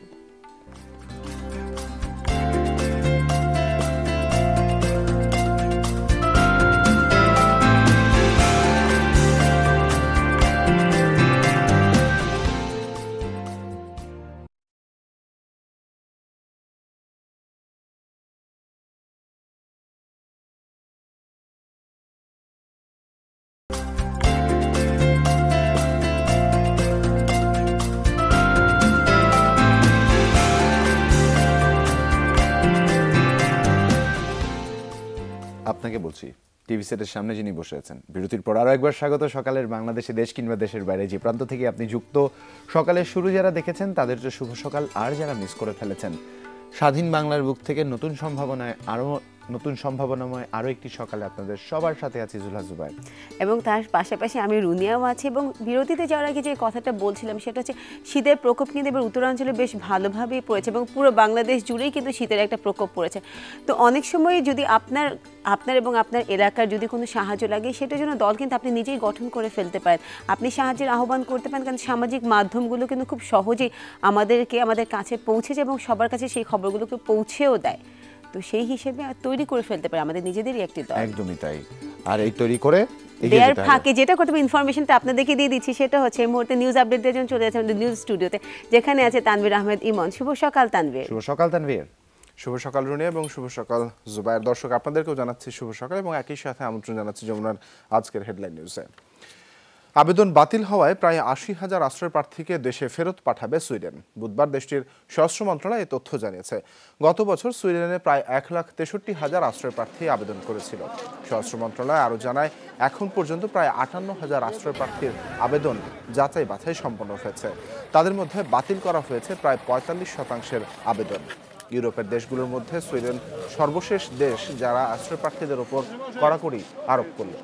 আপনাকে বলছি, টিভি সেটের সামনে যিনি বসে আছেন, বিরতির পর আরও একবার স্বাগত সকালের বাংলাদেশে, দেশ কিংবা দেশের বাইরে যে প্রান্ত থেকে আপনি যুক্ত। সকালের শুরু যারা দেখেছেন তাদের তো শুভ সকাল, আর যারা মিস করে ফেলেছেন, স্বাধীন বাংলার বুক থেকে নতুন সম্ভাবনাময় আরও একটি সকালে আপনাদের সবার সাথে আছি জুলহা জুবায়ের, এবং তার পাশাপাশি আমি রুনিয়াও আছি। এবং বিরতিতে যাওয়ার আগে যে কথাটা বলছিলাম সেটা হচ্ছে শীতের প্রকোপ কিন্তু এবার উত্তরাঞ্চলে বেশ ভালোভাবেই পড়েছে এবং পুরো বাংলাদেশ জুড়েই কিন্তু শীতের একটা প্রকোপ পড়েছে। তো অনেক সময় যদি আপনার এবং আপনার এলাকার যদি কোনো সাহায্য লাগে, সেটার জন্য দল কিন্তু আপনি নিজেই গঠন করে ফেলতে পারেন, আপনি সাহায্যের আহ্বান করতে পারেন। কারণ সামাজিক মাধ্যমগুলো কিন্তু খুব সহজেই আমাদের কাছে পৌঁছে যায় এবং সবার কাছে সেই খবরগুলোকে পৌঁছেও দেয়। তো সেই হিসেবে তৈরি করে ফেলতে পারে আমাদের নিজেদেরই একটি দল। একদমই তাই। আর এই তৈরি করে দেয়ার ফাঁকে যেটা করতে হবে, ইনফরমেশনটা আপনাদেরকে দিয়ে দিচ্ছি, সেটা হচ্ছে এই মুহূর্তে নিউজ আপডেট দেওয়ার জন্য চলে যাচ্ছে আমাদের নিউজ স্টুডিওতে, যেখানে আছে তানভীর আহমেদ ইমন। শুভ সকাল তানভীর। শুভ সকাল তানভীর। শুভ সকাল রুনি এবং শুভ সকাল জুবায়ের। দর্শক আপনাদেরকেও জানাচ্ছি শুভ সকাল এবং একই সাথে আমন্ত্রণ জানাচ্ছি যমুনার আজকের হেডলাইন নিউজে। আবেদন বাতিল হওয়ায় প্রায় ৮০,০০০ আশ্রয় প্রার্থীকে দেশে ফেরত পাঠাবে সুইডেন। বুধবার দেশটির স্বরাষ্ট্র মন্ত্রণালয় এই তথ্য জানিয়েছে। গত বছর সুইডেনে প্রায় ১,৬৩,০০০ আশ্রয় প্রার্থী আবেদন করেছিল। স্বরাষ্ট্র মন্ত্রণালয় আরও জানায়, এখন পর্যন্ত প্রায় ৫৮,০০০ আশ্রয় প্রার্থীর আবেদন যাচাই বাছাই সম্পন্ন হয়েছে। তাদের মধ্যে বাতিল করা হয়েছে প্রায় ৪৫% আবেদন। ইউরোপের দেশগুলোর মধ্যে সুইডেন সর্বশেষ দেশ যারা আশ্রয় প্রার্থীদের ওপর কড়াকড়ি আরোপ করল।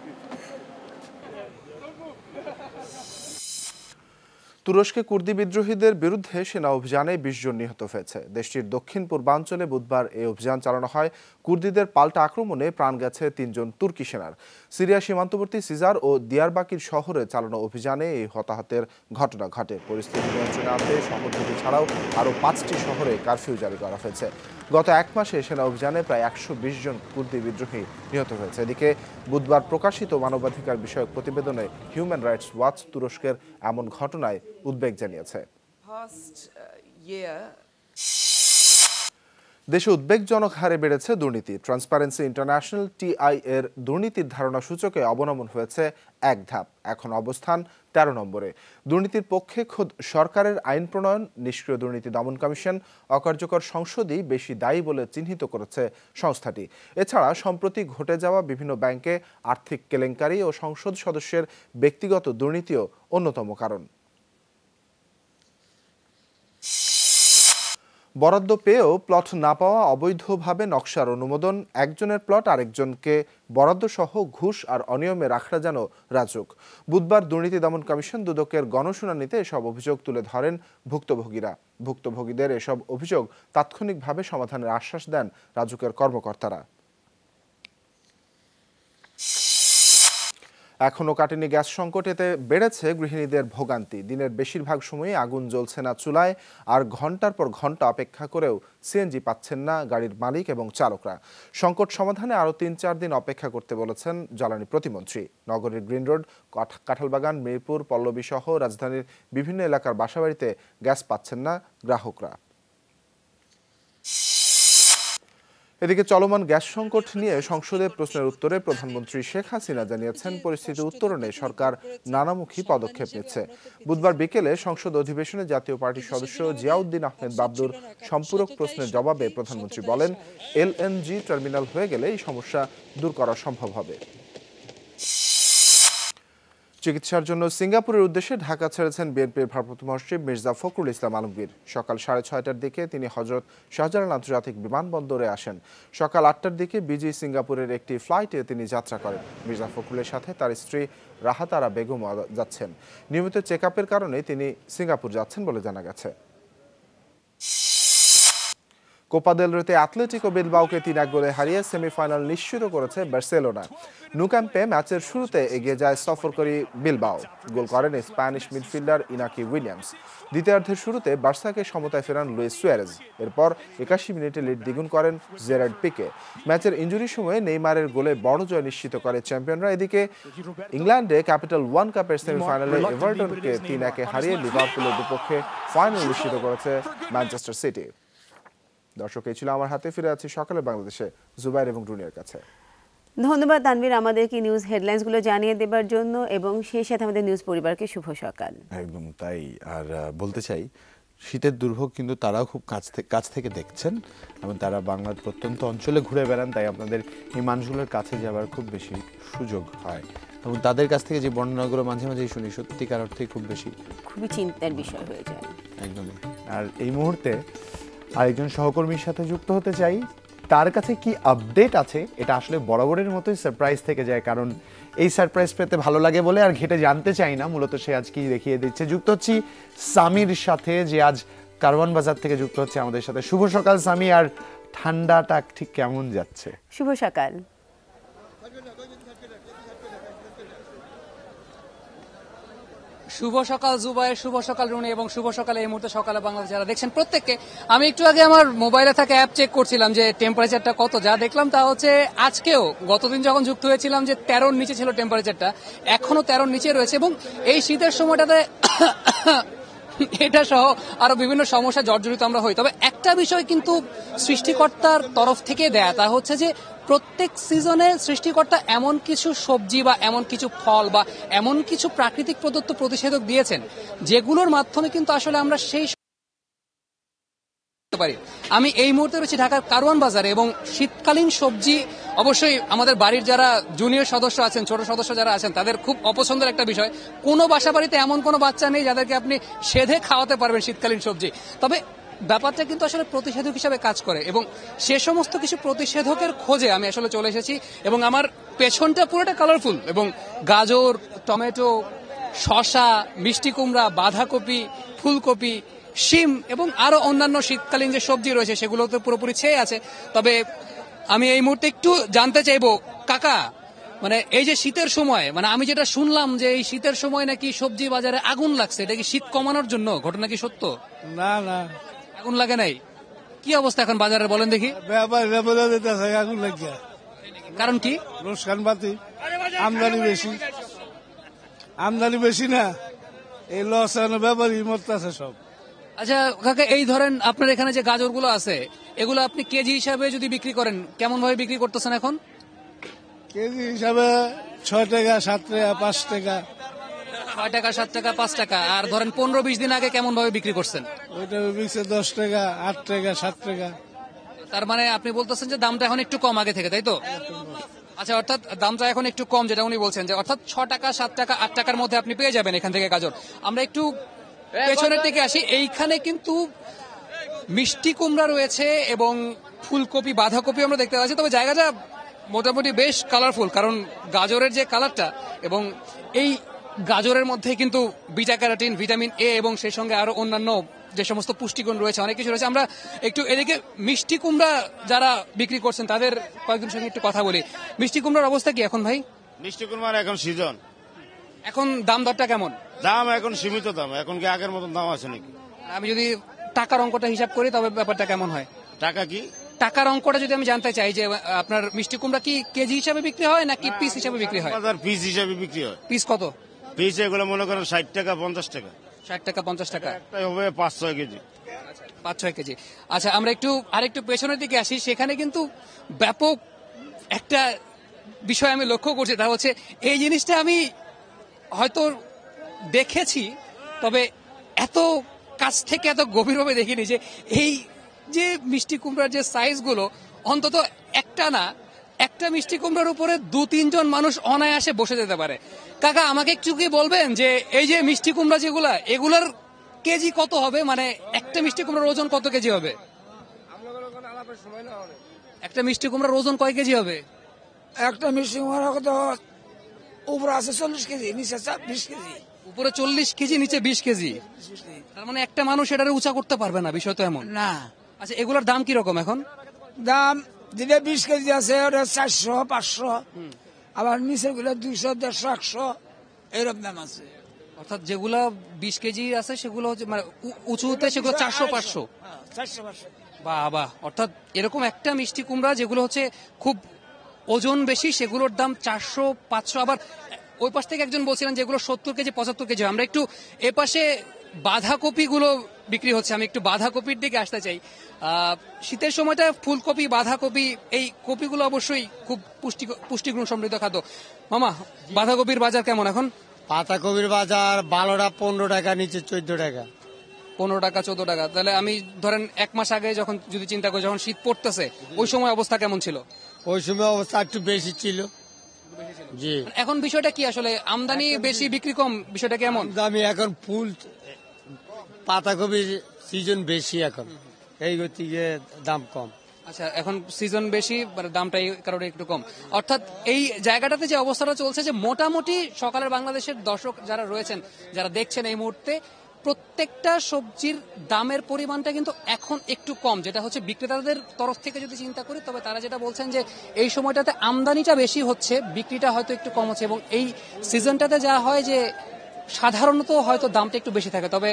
তুরস্কে কুর্দি বিদ্রোহীদের বিরুদ্ধে সেনা অভিযানে ২০ জন নিহত হয়েছে। দেশটির দক্ষিণ পূর্বাঞ্চলে বুধবার এই অভিযান চালানো হয়। কুর্দিদের পাল্টা আক্রমণে প্রাণ গেছে ৩ জন তুর্কি সেনার। সিরিয়া সীমান্তবর্তী সিজার ও দিয়ারবাকির শহরে চালানো অভিযানে এই হতাহতের ঘটনা ঘটে। পরিস্থিতি নিয়ন্ত্রণে আনতে শহর দুটি ছাড়াও আরও ৫টি শহরে কারফিউ জারি করা হয়েছে। গত এক মাসে সেনা অভিযানে প্রায় ১২০ জন কুর্দি বিদ্রোহী নিহত হয়েছে। এদিকে বুধবার প্রকাশিত মানবাধিকার বিষয়ক প্রতিবেদনে হিউম্যান রাইটস ওয়াচ তুরস্কের এমন ঘটনায় উদ্বেগ জানিয়েছে। দেশে উদ্বেগজনক হারে বেড়েছে দুর্নীতি। ট্রান্সপারেন্সি ইন্টারন্যাশনাল TI এর দুর্নীতির ধারণা সূচকে অবনমন হয়েছে এক ধাপ, এখন অবস্থান ১৩ নম্বরে। দুর্নীতির পক্ষে খোদ সরকারের আইন প্রণয়ন, নিষ্ক্রিয় দুর্নীতি দমন কমিশন, অকার্যকর সংসদই বেশি দায়ী বলে চিহ্নিত করেছে সংস্থাটি। এছাড়া সম্প্রতি ঘটে যাওয়া বিভিন্ন ব্যাংকে আর্থিক কেলেঙ্কারি ও সংসদ সদস্যের ব্যক্তিগত দুর্নীতিও অন্যতম কারণ। বরাদ্দ পেয়েও প্লট না পাওয়া, অবৈধভাবে নকশার অনুমোদন, একজনের প্লট আরেকজনকে বরাদ্দসহ ঘুষ আর অনিয়মে আখড়া যেন রাজুক। বুধবার দুর্নীতি দমন কমিশন দুদকের গণশুনানিতে এসব অভিযোগ তুলে ধরেন ভুক্তভোগীরা। ভুক্তভোগীদের এসব অভিযোগ তাৎক্ষণিকভাবে সমাধানের আশ্বাস দেন রাজুকের কর্মকর্তারা। এখনও কাটেনি গ্যাস সংকট, এতে বেড়েছে গৃহিণীদের ভোগান্তি। দিনের বেশিরভাগ সময়ই আগুন জ্বলছে না চুলায়, আর ঘন্টার পর ঘন্টা অপেক্ষা করেও সিএনজি পাচ্ছেন না গাড়ির মালিক এবং চালকরা। সংকট সমাধানে আরও ৩-৪ দিন অপেক্ষা করতে বলেছেন জ্বালানি প্রতিমন্ত্রী। নগরীর গ্রিন রোড, কাঁঠালবাগান, মিরপুর, পল্লবী সহ রাজধানীর বিভিন্ন এলাকার বাসাবাড়িতে গ্যাস পাচ্ছেন না গ্রাহকরা। এদিকে চলমান গ্যাস সংকট নিয়ে সংসদে প্রশ্নের উত্তরে প্রধানমন্ত্রী শেখ হাসিনা জানিয়েছেন, পরিস্থিতি উত্তরণে সরকার নানামুখী পদক্ষেপ নিচ্ছে। বুধবার বিকেলে সংসদ অধিবেশনে জাতীয় পার্টির সদস্য জিয়াউদ্দিন আহমেদ বাবলুর সম্পূরক প্রশ্নের জবাবে প্রধানমন্ত্রী বলেন, LNG টার্মিনাল হয়ে গেলে এই সমস্যা দূর করা সম্ভব হবে। চিকিৎসার জন্য সিঙ্গাপুরের উদ্দেশ্যে ঢাকা ছেড়েছেন বিএনপির ভারপ্রাপ্ত মহাসচিব মির্জা ফখরুল ইসলাম আলমগীর। সকাল 6:30টার দিকে তিনি হজরত শাহজালাল আন্তর্জাতিক বিমানবন্দরে আসেন। সকাল 8টার দিকে বিজি সিঙ্গাপুরের একটি ফ্লাইটে তিনি যাত্রা করেন। মির্জা ফখরুলের সাথে তার স্ত্রী রাহাতারা বেগম যাচ্ছেন। নিয়মিত চেকআপের কারণে তিনি সিঙ্গাপুর যাচ্ছেন বলে জানা গেছে। কোপা দেল রেতে অ্যাটলেটিকো বিলবাওকে 3-1 গোলে হারিয়ে সেমিফাইনাল নিশ্চিত করেছে বার্সেলোনা। ন্যু ক্যাম্পে ম্যাচের শুরুতে এগিয়ে যায় সফরকারী বিলবাও। গোল করেন স্প্যানিশ মিডফিল্ডার ইনাকি উইলিয়ামস। দ্বিতীয়ার্ধের শুরুতে বার্সাকে সমতায় ফেরান লুইস সুয়ারেজ। এরপর 81 মিনিটে লিড দ্বিগুণ করেন জেরার্ড পিকে। ম্যাচের ইনজুরি সময়ে নেইমারের গোলে বড় জয় নিশ্চিত করে চ্যাম্পিয়নরা। এদিকে ইংল্যান্ডে ক্যাপিটাল ওয়ান কাপের সেমিফাইনালে এভারটনকে 3-1 হারিয়ে লিভারপুলের বিপক্ষে ফাইনাল নিশ্চিত করেছে ম্যানচেস্টার সিটি। দর্শক, এই ছিল আমার হাতে। ফিরে আছি সকালে বাংলাদেশে জুবাইর এবং রুনিয়ার কাছে। ধন্যবাদ তানভীর আমাদেরকে নিউজ হেডলাইন্সগুলো জানিয়ে দেবার জন্য, এবং সেই সাথে আমাদের নিউজ পরিবারকে শুভ সকাল। একদম তাই। আর বলতে চাই, শীতের দুর্ভোগ কিন্তু তারাও খুব কাছ থেকে দেখছেন, এবং তারা বাংলার প্রত্যন্ত অঞ্চলে ঘুরে বেড়ান, তাই আপনাদের এই মানুষগুলোর কাছে যাওয়ার খুব বেশি সুযোগ হয়, এবং তাদের কাছ থেকে যে বর্ণনাগুলো মাঝে মাঝেই শুনি সত্যিকার অর্থেই খুবই চিন্তার বিষয় হয়ে যায়। একদমই। আর এই মুহূর্তে আরেকজন সহকর্মীর সাথে যুক্ত হতে চাই। তার কাছে কি আপডেট আছে, এটা আসলে বরাবরের মতোই সারপ্রাইজ থেকে যায়, কারণ এই সারপ্রাইজ পেতে ভালো লাগে বলে আর ঘেটে জানতে চাই না মূলত সে আজ কি দেখিয়ে দিচ্ছে। যুক্ত হচ্ছি সামির সাথে, যে আজ কারওয়ান বাজার থেকে যুক্ত হচ্ছে আমাদের সাথে। শুভ সকাল সামি। আর ঠান্ডাটা ঠিক কেমন যাচ্ছে? শুভ সকাল। শুভ সকাল জুবাইর, শুভ সকাল রুনি, এবং শুভ সকাল এই মুহূর্তে সকালে বাংলাদেশ যারা দেখছেন প্রত্যেককে। আমি একটু আগে আমার মোবাইলে থাকা অ্যাপ চেক করছিলাম যে টেম্পারেচারটা কত। যা দেখলাম তা হচ্ছে আজকেও গতদিন যখন যুক্ত হয়েছিলাম যে 13-র নিচে ছিল টেম্পারেচারটা, এখনো 13-র নিচে রয়েছে। এবং এই শীতের সময়টাতে এটা সহ আরো বিভিন্ন সমস্যা জর্জরিত আমরা হই। তবে একটা বিষয় কিন্তু সৃষ্টিকর্তার তরফ থেকে দেয়া, তা হচ্ছে যে প্রত্যেক সিজনে সৃষ্টিকর্তা এমন কিছু সবজি বা এমন কিছু ফল বা এমন কিছু প্রাকৃতিক প্রদত্ত প্রতিষেধক দিয়েছেন যেগুলোর মাধ্যমে কিন্তু আসলে আমরা সেই পারি। আমি এই মুহূর্তে রয়েছি ঢাকার কারওয়ান বাজারে এবং শীতকালীন সবজি অবশ্যই আমাদের বাড়ির যারা জুনিয়র সদস্য আছেন, ছোট সদস্য যারা আছেন, তাদের খুব অপছন্দের একটা বিষয়। কোনো বাসা বাড়িতে এমন কোনো বাচ্চা নেই যাদেরকে আপনি সেধে খাওয়াতে পারবেন শীতকালীন সবজি। তবে ব্যাপারটা কিন্তু আসলে প্রতিষেধক হিসাবে কাজ করে এবং সে সমস্ত কিছু প্রতিষেধকের খোঁজে আমি আসলে চলে এসেছি এবং আমার পেছনটা পুরোটা কালারফুল এবং গাজর, টমেটো, শসা, মিষ্টি কুমড়া, বাঁধাকপি, ফুলকপি, শিম এবং আরো অন্যান্য শীতকালীন যে সবজি রয়েছে সেগুলো তো পুরোপুরি ছেয়ে আছে। তবে আমি এই মুহূর্তে একটু জানতে চাইবো কাকা, মানে এই যে শীতের সময়, মানে আমি যেটা শুনলাম যে এই শীতের সময় নাকি সবজি বাজারে আগুন লাগছে, এটা কি শীত কমানোর জন্য? ঘটনা কি সত্য? না না, আগুন লাগে নাই? কি অবস্থা এখন বাজারে বলেন দেখি? ব্যাপারীরা বলে দিতেছে আগুন লাগিয়া। কারণ কি? লোকসান পাতি, আমদানি বেশি, আমদানি বেশি না, এই লস ব্যাপারী মরতেছে সব। আচ্ছা কাকা, এই ধরেন আপনার এখানে যে গাজরগুলো আছে এগুলো আপনি কেজি হিসাবে যদি বিক্রি করেন কেমন ভাবে বিক্রি করতেছেন এখন? কেজি হিসাবে 6 টাকা, 7 টাকা, 5 টাকা। 6 টাকা, 7 টাকা, 5 টাকা। আর ধরেন 15-20 দিন আগে কেমন ভাবে বিক্রি করছেন? ওইটা বিকছে 10 টাকা, 8 টাকা, 7 টাকা। তার মানে আপনি বলতেছেন যে দামটা এখন একটু কম আগে থেকে, তাই তো? আচ্ছা, অর্থাৎ দামটা এখন একটু কম, যেটা উনি বলছেন যে অর্থাৎ 6 টাকা, 7 টাকা, 8 টাকার মধ্যে আপনি পেয়ে যাবেন এখান থেকে গাজর। আমরা একটু পেছনের দিকে আসি। এইখানে কিন্তু মিষ্টি কুমড়া রয়েছে এবং ফুলকপি, বাঁধাকপি আমরা দেখতে পাচ্ছি। তবে জায়গাটা মোটামুটি বেশ কালারফুল, কারণ গাজরের যে কালারটা এবং এই গাজরের মধ্যে কিন্তু বিটা ক্যারোটিন, ভিটামিন এ এবং সেই সঙ্গে আরো অন্যান্য যে সমস্ত পুষ্টিগুণ রয়েছে, অনেক কিছু রয়েছে। আমরা একটু এদিকে মিষ্টি কুমড়া যারা বিক্রি করছেন তাদের কয়েকজনের সঙ্গে একটু কথা বলি। মিষ্টি কুমড়ার অবস্থা কি এখন ভাই? মিষ্টি কুমড়ার এখন সিজন। এখন দাম দরটা কেমন? দাম এখন সীমিত দাম, এখন কি আগের মতন দাম আছে নাকি? আমি যদি টাকার অঙ্কটা হিসাব করি তবে ব্যাপারটা কেমন হয়? টাকা কি? টাকার অঙ্কটা যদি আমি জানতে চাই যে আপনার মিষ্টি কুমড়া কি কেজি হিসাবে বিক্রি হয় নাকি পিস হিসাবে বিক্রি হয়? বাজার পিস হিসাবে বিক্রি হয়। পিস কত? পিস এগুলো মনে করেন 60 টাকা, 50 টাকা। 60 টাকা, 50 টাকা। একটা হবে 5-6 কেজি। 5-6 কেজি। আচ্ছা, আমরা একটু আরেকটু পেছনের দিকে আসি। সেখানে কিন্তু ব্যাপক একটা বিষয় আমি লক্ষ্য করছি, তা হচ্ছে এই জিনিসটা আমি হয়তো দেখেছি তবে এত কাছ থেকে এত গভীরভাবে দেখিনি যে এই যে মিষ্টি কুমড়ার যে সাইজগুলো, অন্তত একটা না, একটা মিষ্টি কুমড়ার উপরে 2-3 জন মানুষ অনায়াসে বসে যেতে পারে। কাকা, আমাকে একটু কি বলবেন যে এই যে মিষ্টি কুমড়া যেগুলা, এগুলার কেজি কত হবে? মানে একটা মিষ্টি কুমড়ার ওজন কত কেজি হবে? একটা মিষ্টি কুমড়ার ওজন কয় কেজি হবে? একটা মিষ্টি কুমড়া কত উপরে আছে 40 কেজি, নিচে 20 কেজি। উপরে 40 কেজি, নিচে 20 কেজি। তার মানে একটা মানুষ এটারে উঁচা করতে পারবে না, বিষয় তো এমন না। আচ্ছা, এগুলোর দাম কি রকম এখন? দাম যেটা 20 কেজি আছে ওটা 400, 500, আবার নিচে গুলো 200, 150, 100 এরকম দাম আছে। অর্থাৎ যেগুলো 20 কেজি আছে সেগুলো হচ্ছে মানে উঁচুতে সেগুলো 400-500। 400-500। বাবা, অর্থাৎ এরকম একটা মিষ্টি কুমড়া যেগুলো হচ্ছে খুব ওজন বেশি সেগুলোর দাম 400-500। আবার ওই পাশ থেকে একজন বলছিলেন যেগুলো 70 কেজি, 75 কেজি। আমরা একটু এ পাশে বাঁধাকপি গুলো বিক্রি হচ্ছে, আমি একটু বাঁধাকপির দিকে আসতে চাই। শীতের সময়টা ফুলকপি, বাঁধাকপি, এই কপিগুলো অবশ্যই খুব পুষ্টিগুণ সমৃদ্ধ খাদ্য। মামা, বাঁধাকপির বাজার কেমন এখন? পাতাকপির বাজার ভালোটা 15 টাকা, নিচে 14 টাকা। 15 টাকা, 14 টাকা। তাহলে আমি ধরেন 1 মাস আগে যখন যদি চিন্তা করি, যখন শীত পড়তেছে, ওই সময় অবস্থা কেমন ছিল? ওই সময় অবস্থা একটু বেশি ছিল। জি। এখন বিষয়টা কি আসলে আমদানি বেশি বিক্রি কম, বিষয়টা কেমন? দামি এখন ফুল পাতাকপির সিজন বেশি এখন, এই গতিকে দাম কম। আচ্ছা, এখন সিজন বেশি, মানে দামটা এই কারণে একটু কম। অর্থাৎ এই জায়গাটাতে যে অবস্থাটা চলছে যে মোটামুটি সকালের বাংলাদেশের দর্শক যারা রয়েছেন, যারা দেখছেন এই মুহূর্তে, প্রত্যেকটা সবজির দামের পরিমাণটা কিন্তু এখন একটু কম, যেটা হচ্ছে বিক্রেতাদের তরফ থেকে যদি চিন্তা করি, তবে তারা যেটা বলছেন যে এই সময়টাতে আমদানিটা বেশি হচ্ছে, বিক্রিটা হয়তো একটু কম হচ্ছে এবং এই সিজনটাতে যা হয় যে সাধারণত হয়তো দামটা একটু বেশি থাকে। তবে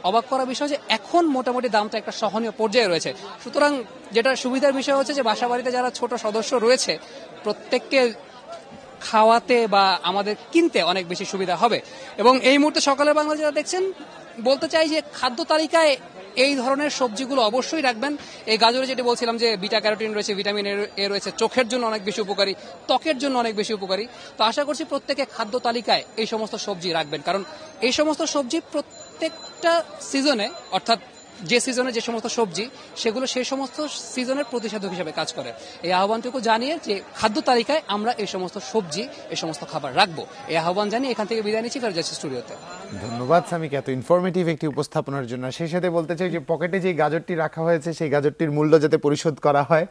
অবাক করার বিষয় যে এখন মোটামুটি দামটা একটা সহনীয় পর্যায়ে রয়েছে। সুতরাং যেটা সুবিধার বিষয় হচ্ছে যে বাসা বাড়িতে যারা ছোট সদস্য রয়েছে প্রত্যেককে খাওয়াতে বা আমাদের কিনতে অনেক বেশি সুবিধা হবে। এবং এই মুহূর্তে সকালের বাংলা যারা দেখছেন বলতে চাই যে খাদ্য তালিকায় এই ধরনের সবজিগুলো অবশ্যই রাখবেন। এই গাজরে যেটা বলছিলাম যে বিটা ক্যারোটিন রয়েছে, ভিটামিন এ রয়েছে, চোখের জন্য অনেক বেশি উপকারী, ত্বকের জন্য অনেক বেশি উপকারী। তো আশা করছি প্রত্যেকে খাদ্য তালিকায় এই সমস্ত সবজি রাখবেন, কারণ এই সমস্ত সবজি প্রত্যেকটা সিজনে, অর্থাৎ যে সিজনে যে সমস্ত সবজি, সেগুলো সেই সমস্ত সিজনের প্রতিষেধক হিসেবে কাজ করে। এই আহ্বানটুকু জানিয়ে যে খাদ্য তালিকায় আমরা এই সমস্ত সবজি, এই সমস্ত খাবার রাখবো, এই আহ্বান জানিয়ে এখান থেকে বিদায় নিচ্ছি ফেরজাস স্টুডিওতে। ধন্যবাদ সামিক এত ইনফরমেটিভ একটি উপস্থাপনার জন্য। সেই সাথে বলতে চাই যে পকেটে যে গাজরটি রাখা হয়েছে সেই গাজরটির মূল্য যাতে পরিশোধ করা হয়,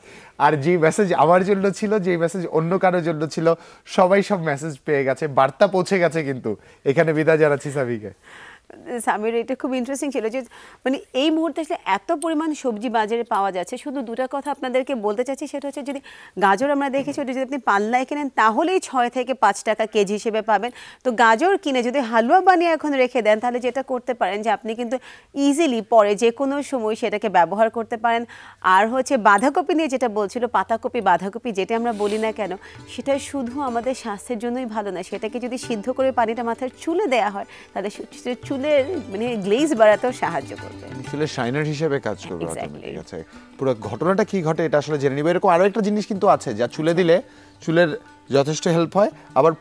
আর যে মেসেজ আমার জন্য ছিল, যে মেসেজ অন্য কারোর জন্য ছিল, সবাই সব মেসেজ পেয়ে গেছে, বার্তা পৌঁছে গেছে। কিন্তু এখানে বিদায় জানাচ্ছি সামিকে। সামির, এটা খুব ইন্টারেস্টিং ছিল যে মানে এই মুহূর্তে আসলে এত পরিমাণ সবজি বাজারে পাওয়া যাচ্ছে। শুধু দুটা কথা আপনাদেরকে বলতে চাচ্ছি, সেটা হচ্ছে যদি গাজর আমরা দেখেছি ওটা যদি আপনি পাল্লায় কেনেন তাহলেই 6 থেকে 5 টাকা কেজি হিসেবে পাবেন। তো গাজর কিনে যদি হালুয়া বানিয়ে এখন রেখে দেন তাহলে যেটা করতে পারেন যে আপনি কিন্তু ইজিলি পরে যে কোনো সময় সেটাকে ব্যবহার করতে পারেন। আর হচ্ছে বাঁধাকপি নিয়ে যেটা বলছিল, পাতাকপি বাঁধাকপি যেটা আমরা বলি না কেন, সেটা শুধু আমাদের স্বাস্থ্যের জন্যই ভালো না, সেটাকে যদি সিদ্ধ করে পানিটা মাথার চুলে দেওয়া হয় তাহলে চুলের মানে গ্লেজ বাড়াতেও সাহায্য করবে, চুলের শাইনার হিসেবে কাজ করবে। ঠিক আছে, পুরো ঘটনাটা কি ঘটে এটা আসলে জেনে নিব। এরকম আরো একটা জিনিস কিন্তু আছে যা চুলে দিলে চুলের যথেষ্ট হেল্প হয়, আবার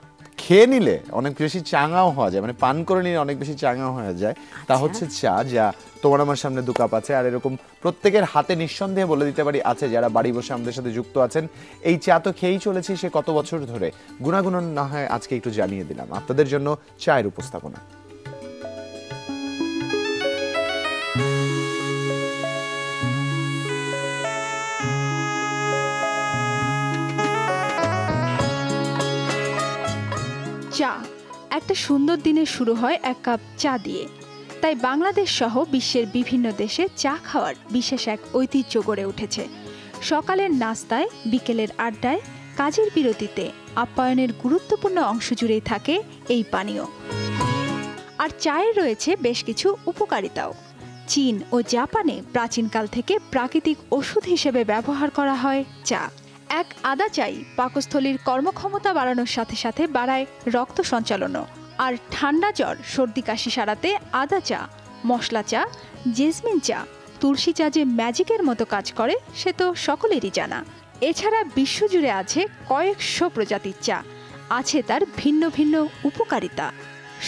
খেয়ে নিলে অনেক বেশি চাঙাও হওয়া যায়, মানে পান করে নিলে অনেক বেশি চাঙাও হয়ে যায়। তা হচ্ছে চা, যা তোমার আমার সামনে 2 কাপ আছে। আর এরকম প্রত্যেকের হাতে নিঃসন্দেহে বলে দিতে পারি আছে, যারা বাড়ি বসে আমাদের সাথে যুক্ত আছেন। এই চা তো খেয়েই চলেছি সে কত বছর ধরে, গুণাগুণ না হয় আজকে একটু জানিয়ে দিলাম আপনাদের জন্য চায়ের উপস্থাপনা। চা একটা সুন্দর দিনের শুরু হয় 1 কাপ চা দিয়ে। তাই বাংলাদেশ সহ বিশ্বের বিভিন্ন দেশে চা খাওয়ার বিশেষ এক ঐতিহ্য গড়ে উঠেছে। সকালের নাস্তায়, বিকেলের আড্ডায়, কাজের বিরতিতে আপ্যায়নের গুরুত্বপূর্ণ অংশ জুড়েই থাকে এই পানীয়। আর চায়ের রয়েছে বেশ কিছু উপকারিতাও। চীন ও জাপানে প্রাচীনকাল থেকে প্রাকৃতিক ওষুধ হিসেবে ব্যবহার করা হয় চা। এক আদা চাই পাকস্থলীর কর্মক্ষমতা বাড়ানোর সাথে সাথে বাড়ায় রক্ত সঞ্চালনও। আর ঠান্ডা জ্বর, সর্দি কাশি সারাতে আদা চা, মশলা চা, জেসমিন চা, তুলসী চা যে ম্যাজিকের মতো কাজ করে সে তো সকলেরই জানা। এছাড়া বিশ্বজুড়ে আছে কয়েকশো প্রজাতির চা, আছে তার ভিন্ন ভিন্ন উপকারিতা।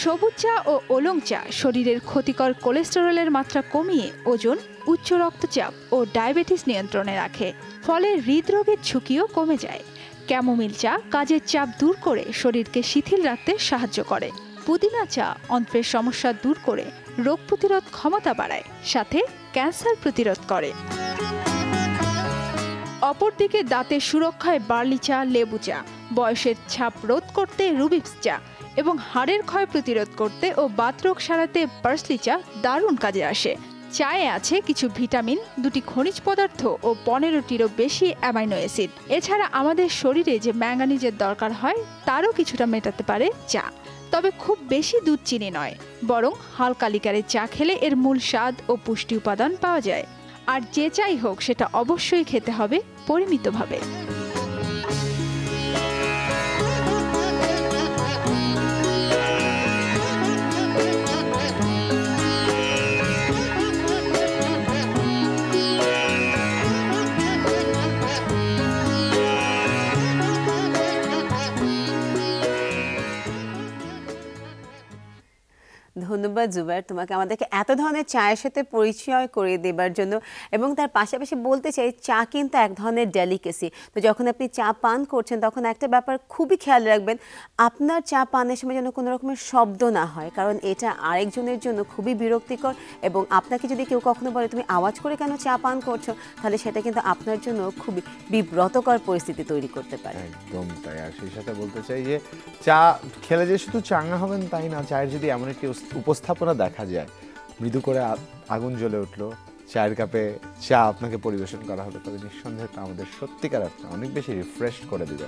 সবুজ চা ও ওলং চা শরীরের ক্ষতিকর কোলেস্টেরলের মাত্রা কমিয়ে ওজন, উচ্চ রক্তচাপ ও ডায়াবেটিস নিয়ন্ত্রণে রাখে, ফলে হৃদরোগের ঝুঁকিও কমে যায়। ক্যামোমিল চা কাজের চাপ দূর করে শরীরকে শিথিল রাখতে সাহায্য করে। পুদিনা চা অন্ত্রের সমস্যা দূর করে রোগ প্রতিরোধ ক্ষমতা বাড়ায়, সাথে ক্যান্সার প্রতিরোধ করে। অপরদিকে দাঁতের সুরক্ষায় বার্লি চা, লেবু চা, বয়সের ছাপ রোধ করতে রুবিক্স চা এবং হাড়ের ক্ষয় প্রতিরোধ করতে ও বাতরোগ সারাতে পার্সলি চা দারুণ কাজে আসে। চায়ে আছে কিছু ভিটামিন, 2টি খনিজ পদার্থ ও 15টিরও বেশি অ্যামাইনো অ্যাসিড। এছাড়া আমাদের শরীরে যে ম্যাঙ্গানিজের দরকার হয় তারও কিছুটা মেটাতে পারে চা। তবে খুব বেশি দুধ চিনি নয়, বরং হালকা লিকারে চা খেলে এর মূল স্বাদ ও পুষ্টি উপাদান পাওয়া যায়। আর যে চাই হোক সেটা অবশ্যই খেতে হবে পরিমিতভাবে। ধন্যবাদ জুবায়ের তোমাকে আমাদেরকে এত ধরনের চায়ের সাথে পরিচয় করে দেবার জন্য। এবং তার পাশাপাশি বলতে চাই চা কিন্তু এক ধরনের ডেলিকেসি। তো যখন আপনি চা পান করছেন তখন একটা ব্যাপার খুবই খেয়াল রাখবেন, আপনার চা পানের সময় যেন কোনো রকমের শব্দ না হয়, কারণ এটা আরেকজনের জন্য খুবই বিরক্তিকর। এবং আপনাকে যদি কেউ কখনো বলে তুমি আওয়াজ করে কেন চা পান করছো, তাহলে সেটা কিন্তু আপনার জন্য খুবই বিব্রতকর পরিস্থিতি তৈরি করতে পারে। একদম তাই। আর সেই সাথে বলতে চাই যে চা খেলে যে শুধু চাঙ্গা হবেন তাই না, চায়ের যদি এমন একটি উপস্থাপনা দেখা যায়, মৃদু করে আগুন জ্বলে উঠলো, চায়ের কাপে চা আপনাকে পরিবেশন করা হলো, তবে নিঃসন্দেহে আমাদের সত্যিকার অর্থে অনেক বেশি রিফ্রেশ করে দিবে।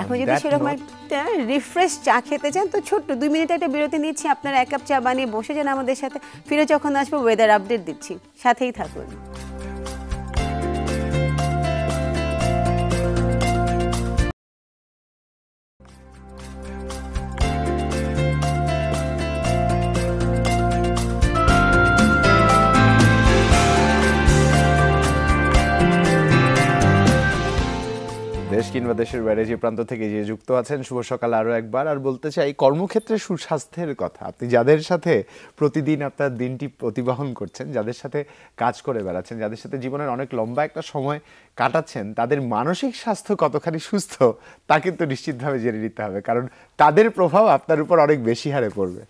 এখন যদি সেরকম একটা রিফ্রেশ চা খেতে চান তো ছোট্ট 2 মিনিট একটা বিরতি নিচ্ছি, আপনারা 1 কাপ চা বানিয়ে বসে যান আমাদের সাথে। ফিরে যখন আসবো ওয়েদার আপডেট দিচ্ছি, সাথেই থাকুন। দেশ কিংবা দেশের বাইরে যে প্রান্ত থেকে যে যুক্ত আছেন, শুভ সকাল আরও একবার। আর বলতে চাই কর্মক্ষেত্রে সুস্বাস্থ্যের কথা। আপনি যাদের সাথে প্রতিদিন আপনার দিনটি প্রতিবহন করছেন, যাদের সাথে কাজ করে বেড়াচ্ছেন, যাদের সাথে জীবনের অনেক লম্বা একটা সময় কাটাচ্ছেন, তাদের মানসিক স্বাস্থ্য কতখানি সুস্থ তা কিন্তু নিশ্চিতভাবে জেনে নিতে হবে, কারণ তাদের প্রভাব আপনার উপর অনেক বেশি হারে পড়বে।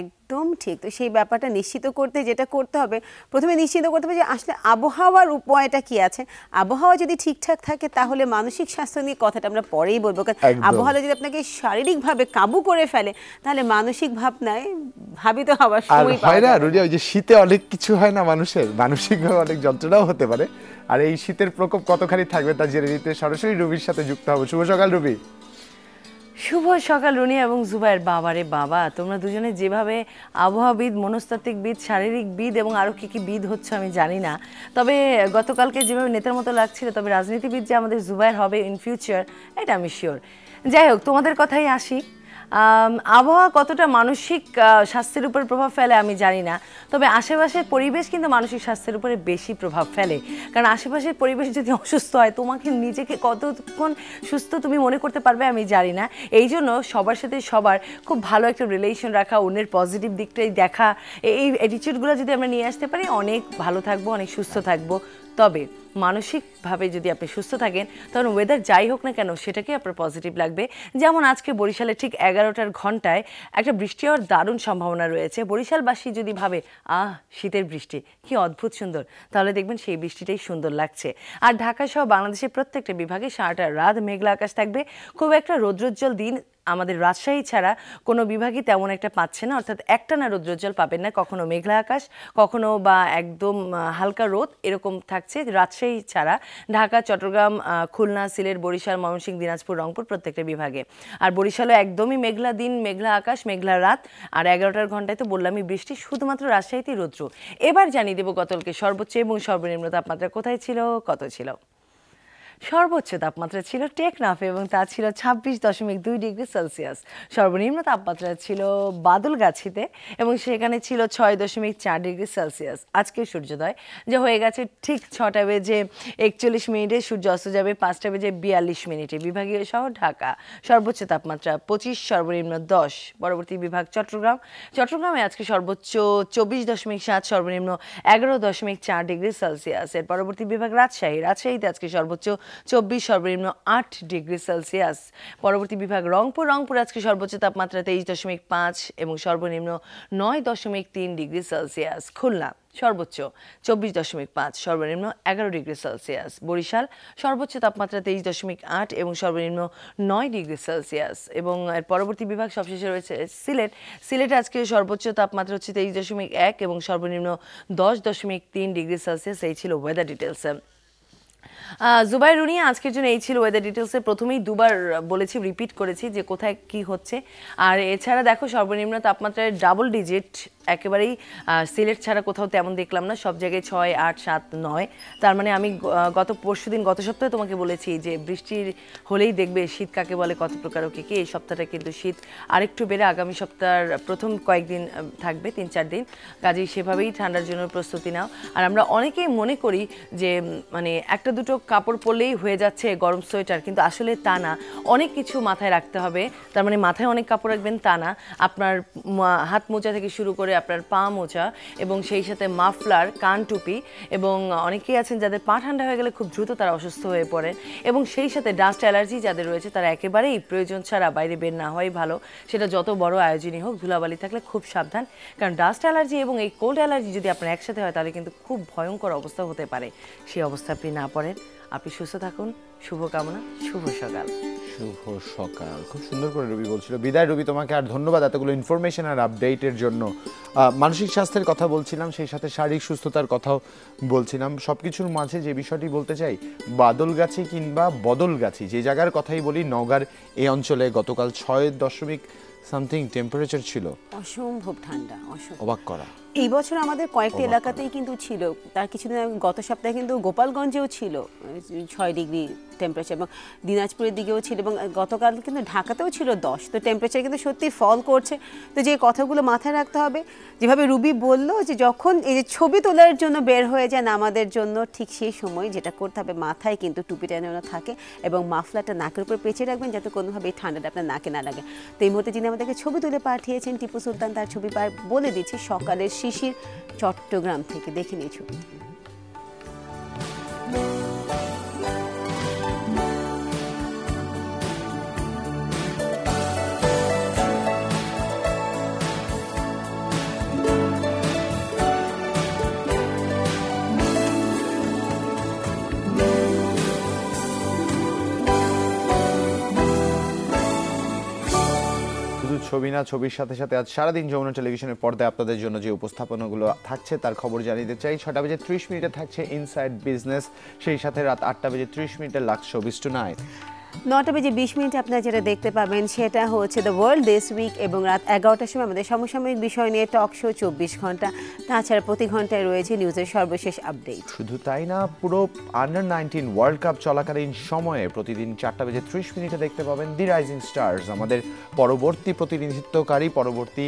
একদম ঠিক। তো সেই ব্যাপারটা নিশ্চিত করতে যেটা করতে হবে, প্রথমে নিশ্চিত করতে হবে যে আসলে আবহাওয়ার উপায়টা কি আছে। আবহাওয়া যদি ঠিকঠাক থাকে তাহলে মানসিক স্বাস্থ্য নিয়ে কথাটা আমরা পরেই বলবো, কারণ আবহাওয়া যদি আপনাকে শারীরিকভাবে কাবু করে ফেলে তাহলে মানসিক ভাবনায় ভাবিত হওয়ার সময় হয় না রুলিয়া, ওই যে শীতে অনেক কিছু হয় না মানুষের, মানসিকভাবে অনেক যন্ত্রণাও হতে পারে। আর এই শীতের প্রকোপ কতখানি থাকবে তা জেনে নিতে সরাসরি রুবির সাথে যুক্ত হবো। শুভ সকাল রুবি। শুভ সকাল রুনি এবং জুবাইর। বাবারে বাবা, তোমরা দুজনে যেভাবে আবহাওয়াবিদ, মনস্তাত্ত্বিকবিদ, শারীরিকবিদ এবং আরও কী কী বিদ হচ্ছে আমি জানি না, তবে গতকালকে যেভাবে নেতার মতো লাগছিল, তবে রাজনীতিবিদ যে আমাদের জুবাইর হবে ইন ফিউচার এটা আমি শিওর। যাই হোক, তোমাদের কথাই আসি। আবহাওয়া কতটা মানসিক স্বাস্থ্যের উপর প্রভাব ফেলে আমি জানি না, তবে আশেপাশের পরিবেশ কিন্তু মানসিক স্বাস্থ্যের উপরে বেশি প্রভাব ফেলে। কারণ আশেপাশের পরিবেশ যদি অসুস্থ হয়, তোমাকে নিজেকে কতক্ষণ সুস্থ তুমি মনে করতে পারবে আমি জানি না। এই জন্য সবার সাথে সবার খুব ভালো একটা রিলেশন রাখা, অন্যের পজিটিভ দিকটাই দেখা, এই অ্যাটিটিউডগুলো যদি আমরা নিয়ে আসতে পারি, অনেক ভালো থাকবো, অনেক সুস্থ থাকবো। তবে মানসিকভাবে যদি আপনি সুস্থ থাকেন, তখন ওয়েদার যাই হোক না কেন সেটাকে আপনার পজিটিভ লাগবে। যেমন আজকে বরিশালে ঠিক 11টার ঘন্টায় একটা বৃষ্টি হওয়ার দারুণ সম্ভাবনা রয়েছে। বরিশালবাসী যদি ভাবে শীতের বৃষ্টি কি অদ্ভুত সুন্দর, তাহলে দেখবেন সেই বৃষ্টিটাই সুন্দর লাগছে। আর ঢাকা সহ বাংলাদেশের প্রত্যেকটা বিভাগে সারাটা রাত মেঘলা আকাশ থাকবে। খুব একটা রৌদ্রোজ্জ্বল দিন আমাদের রাজশাহী ছাড়া কোনো বিভাগই তেমন একটা পাচ্ছে না, অর্থাৎ একটানা রৌদ্রোজ্জ্বল পাবেন না, কখনো মেঘলা আকাশ, কখনো বা একদম হালকা রোদ, এরকম থাকছে রাজশাহী ছাড়া। ঢাকা, চট্টগ্রাম, খুলনা, সিলেট, বরিশাল, ময়মনসিংহ, দিনাজপুর, রংপুর প্রত্যেকটা বিভাগে। আর বরিশালে একদমই মেঘলা দিন, মেঘলা আকাশ, মেঘলা রাত। আর 11টার ঘন্টায় তো বললামই বৃষ্টি, শুধুমাত্র রাজশাহীতেই রৌদ্র। এবার জানিয়ে দেবো গতকালকে সর্বোচ্চ এবং সর্বনিম্ন তাপমাত্রা কোথায় ছিল, কত ছিল। সর্বোচ্চ তাপমাত্রা ছিল টেকনাফে এবং তা ছিল 26.2 ডিগ্রি সেলসিয়াস। সর্বনিম্ন তাপমাত্রা ছিল বাদলগাছিতে এবং সেখানে ছিল 6.4 ডিগ্রি সেলসিয়াস। আজকে সূর্যোদয় যে হয়ে গেছে ঠিক 6টা বেজে 41 মিনিটে, সূর্য অস্ত যাবে 5টা বেজে 42 মিনিটে। বিভাগীয় শহর ঢাকা, সর্বোচ্চ তাপমাত্রা 25, সর্বনিম্ন 10। পরবর্তী বিভাগ চট্টগ্রামে আজকে সর্বোচ্চ 24.7, সর্বনিম্ন 11.4 ডিগ্রি সেলসিয়াস। এর পরবর্তী বিভাগ রাজশাহীতে আজকে সর্বোচ্চ 24, সর্বনিম্ন 8 ডিগ্রি সেলসিয়াস। পরবর্তী বিভাগ রংপুর আজকে সর্বোচ্চ তাপমাত্রা 23.5 এবং সর্বনিম্ন 9.3 ডিগ্রি সেলসিয়াস। খুলনা সর্বোচ্চ 24.5, সর্বনিম্ন 11 ডিগ্রি সেলসিয়াস। বরিশাল সর্বোচ্চ তাপমাত্রা 23.8 এবং সর্বনিম্ন 9 ডিগ্রি সেলসিয়াস। এবং এর পরবর্তী বিভাগ সবশেষে রয়েছে সিলেটে আজকে সর্বোচ্চ তাপমাত্রা হচ্ছে 23.1 এবং সর্বনিম্ন 10.3 ডিগ্রি সেলসিয়াস। এই ছিল ওয়েদার ডিটেলস। জুবাইর রুনি, আজকের জন্য এই ছিল ওয়েদার ডিটেলসে। প্রথমেই দুবার বলেছি, রিপিট করেছি যে কোথায় কি হচ্ছে। আর এছাড়া দেখো সর্বনিম্ন তাপমাত্রায় ডাবল ডিজিট একেবারেই সিলেট ছাড়া কোথাও তেমন দেখলাম না, সব জায়গায় 6, 8, 7, 9। তার মানে আমি গত সপ্তাহে তোমাকে বলেছি যে বৃষ্টির হলেই দেখবে শীত কাকে বলে, কত প্রকার ও কি। এই সপ্তাহটা কিন্তু শীত আরেকটু বেড়ে আগামী সপ্তাহের প্রথম কয়েকদিন থাকবে, 3-4 দিন। কাজেই সেভাবেই ঠান্ডার জন্য প্রস্তুতি নাও। আর আমরা অনেকেই মনে করি যে মানে একটা দুটো কাপড় পরলেই হয়ে যাচ্ছে গরম সোয়েটার, কিন্তু আসলে তা না, অনেক কিছু মাথায় রাখতে হবে। তার মানে মাথায় অনেক কাপড় রাখবেন তা না, আপনার হাত মোজা থেকে শুরু করে আপনার পা মোজা এবং সেই সাথে মাফলার, কান টুপি, এবং অনেকেই আছেন যাদের পা ঠান্ডা হয়ে গেলে খুব দ্রুত তারা অসুস্থ হয়ে পড়েন, এবং সেই সাথে ডাস্ট অ্যালার্জি যাদের রয়েছে তারা একেবারেই প্রয়োজন ছাড়া বাইরে বের না হওয়াই ভালো। সেটা যত বড় আয়োজনই হোক, ধুলাবালি থাকলে খুব সাবধান, কারণ ডাস্ট অ্যালার্জি এবং এই কোল্ড অ্যালার্জি যদি আপনার একসাথে হয় তাহলে কিন্তু খুব ভয়ঙ্কর অবস্থা হতে পারে। সেই অবস্থা আপনি না পড়েন। আপনি সুস্থ থাকুন, শুভকামনা, শুভ সকাল। খুব সুন্দর করে রবি বলছিল। বিদায় রবি, তোমাকে আর ধন্যবাদ এতগুলো ইনফরমেশন আর আপডেটের জন্য। মানসিক স্বাস্থ্যের কথা বলছিলাম, সেই সাথে শারীরিক সুস্থতার কথাও বলছিলাম। সবকিছুর মাঝে যে বিষয়টি বলতে চাই, বাদলগাছি কিংবা বদলগাছি যে জায়গার কথাই বলি, নওগাঁর এই অঞ্চলে গতকাল 6.something টেম্পারেচার ছিল। অসম্ভব ঠান্ডা, অবাক করা। এই বছর আমাদের কয়েকটি এলাকাতেই কিন্তু ছিল, তার কিছুদিন আগে গত সপ্তাহে কিন্তু গোপালগঞ্জেও ছিল 6 ডিগ্রি টেম্পারেচার, এবং দিনাজপুরের দিকেও ছিল, এবং গতকাল কিন্তু ঢাকাতেও ছিল 10। তো টেম্পারেচার কিন্তু সত্যি ফল করছে। তো যে কথাগুলো মাথায় রাখতে হবে, যেভাবে রুবি বলল যে যখন এই যে ছবি তোলার জন্য বের হয়ে যান আমাদের জন্য, ঠিক সেই সময় যেটা করতে হবে মাথায় কিন্তু টুপিটা যেন থাকে এবং মাফলারটা নাকের উপর পেঁচিয়ে রাখবেন যাতে কোনোভাবে এই ঠান্ডাটা আপনার নাকে না লাগে। তো এই মুহূর্তে যিনি আমাদেরকে ছবি তুলে পাঠিয়েছেন টিপু সুলতান, তার ছবি বলে দিচ্ছি সকালের শিশির চট্টগ্রাম থেকে। দেখে নিই ছবি। ছবি না, ছবির সাথে সাথে আজ সারাদিন যমুনা টেলিভিশনের পর্দায় আপনাদের জন্য যে উপস্থাপনাগুলো থাকছে তার খবর জানিয়ে দিতে চাই। 6:30 থাকছে ইনসাইড বিজনেস, সেই সাথে রাত 8:30 লাক্স শোবিজ টুনাইট। 9:20 আপনারা যেটা দেখতে পাবেন সেটা হচ্ছে দ্য ওয়ার্ল্ড দিস উইক, এবং রাত 11টার সময় আমাদের সমসাময়িক বিষয় নিয়ে টক শো 24 ঘন্টা। তাছাড়া প্রতি ঘন্টায় রয়েছে নিউজের সর্বশেষ আপডেট। শুধু তাই না, পুরো আন্ডার-19 ওয়ার্ল্ড কাপ চলাকালীন সময়ে প্রতিদিন 4:30 দেখতে পাবেন দি রাইজিং স্টার্স, আমাদের পরবর্তী প্রতিনিধিত্বকারী, পরবর্তী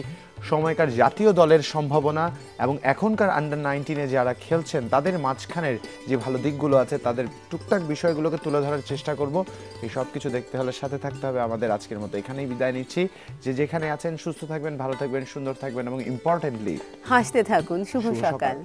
সময়কার জাতীয় দলের সম্ভাবনা এবং এখনকার আন্ডার-19 যারা খেলছেন তাদের মাঝখানের যে ভালো দিকগুলো আছে তাদের টুকটাক বিষয়গুলোকে তুলে ধরার চেষ্টা করব। এই সব কিছু দেখতে হলে সাথে থাকতে হবে আমাদের। আজকের মতো এখানেই বিদায় নিচ্ছি। যে যেখানে আছেন সুস্থ থাকবেন, ভালো থাকবেন, সুন্দর থাকবেন এবং ইম্পর্টেন্টলি হাসতে থাকুন। শুভ সকাল।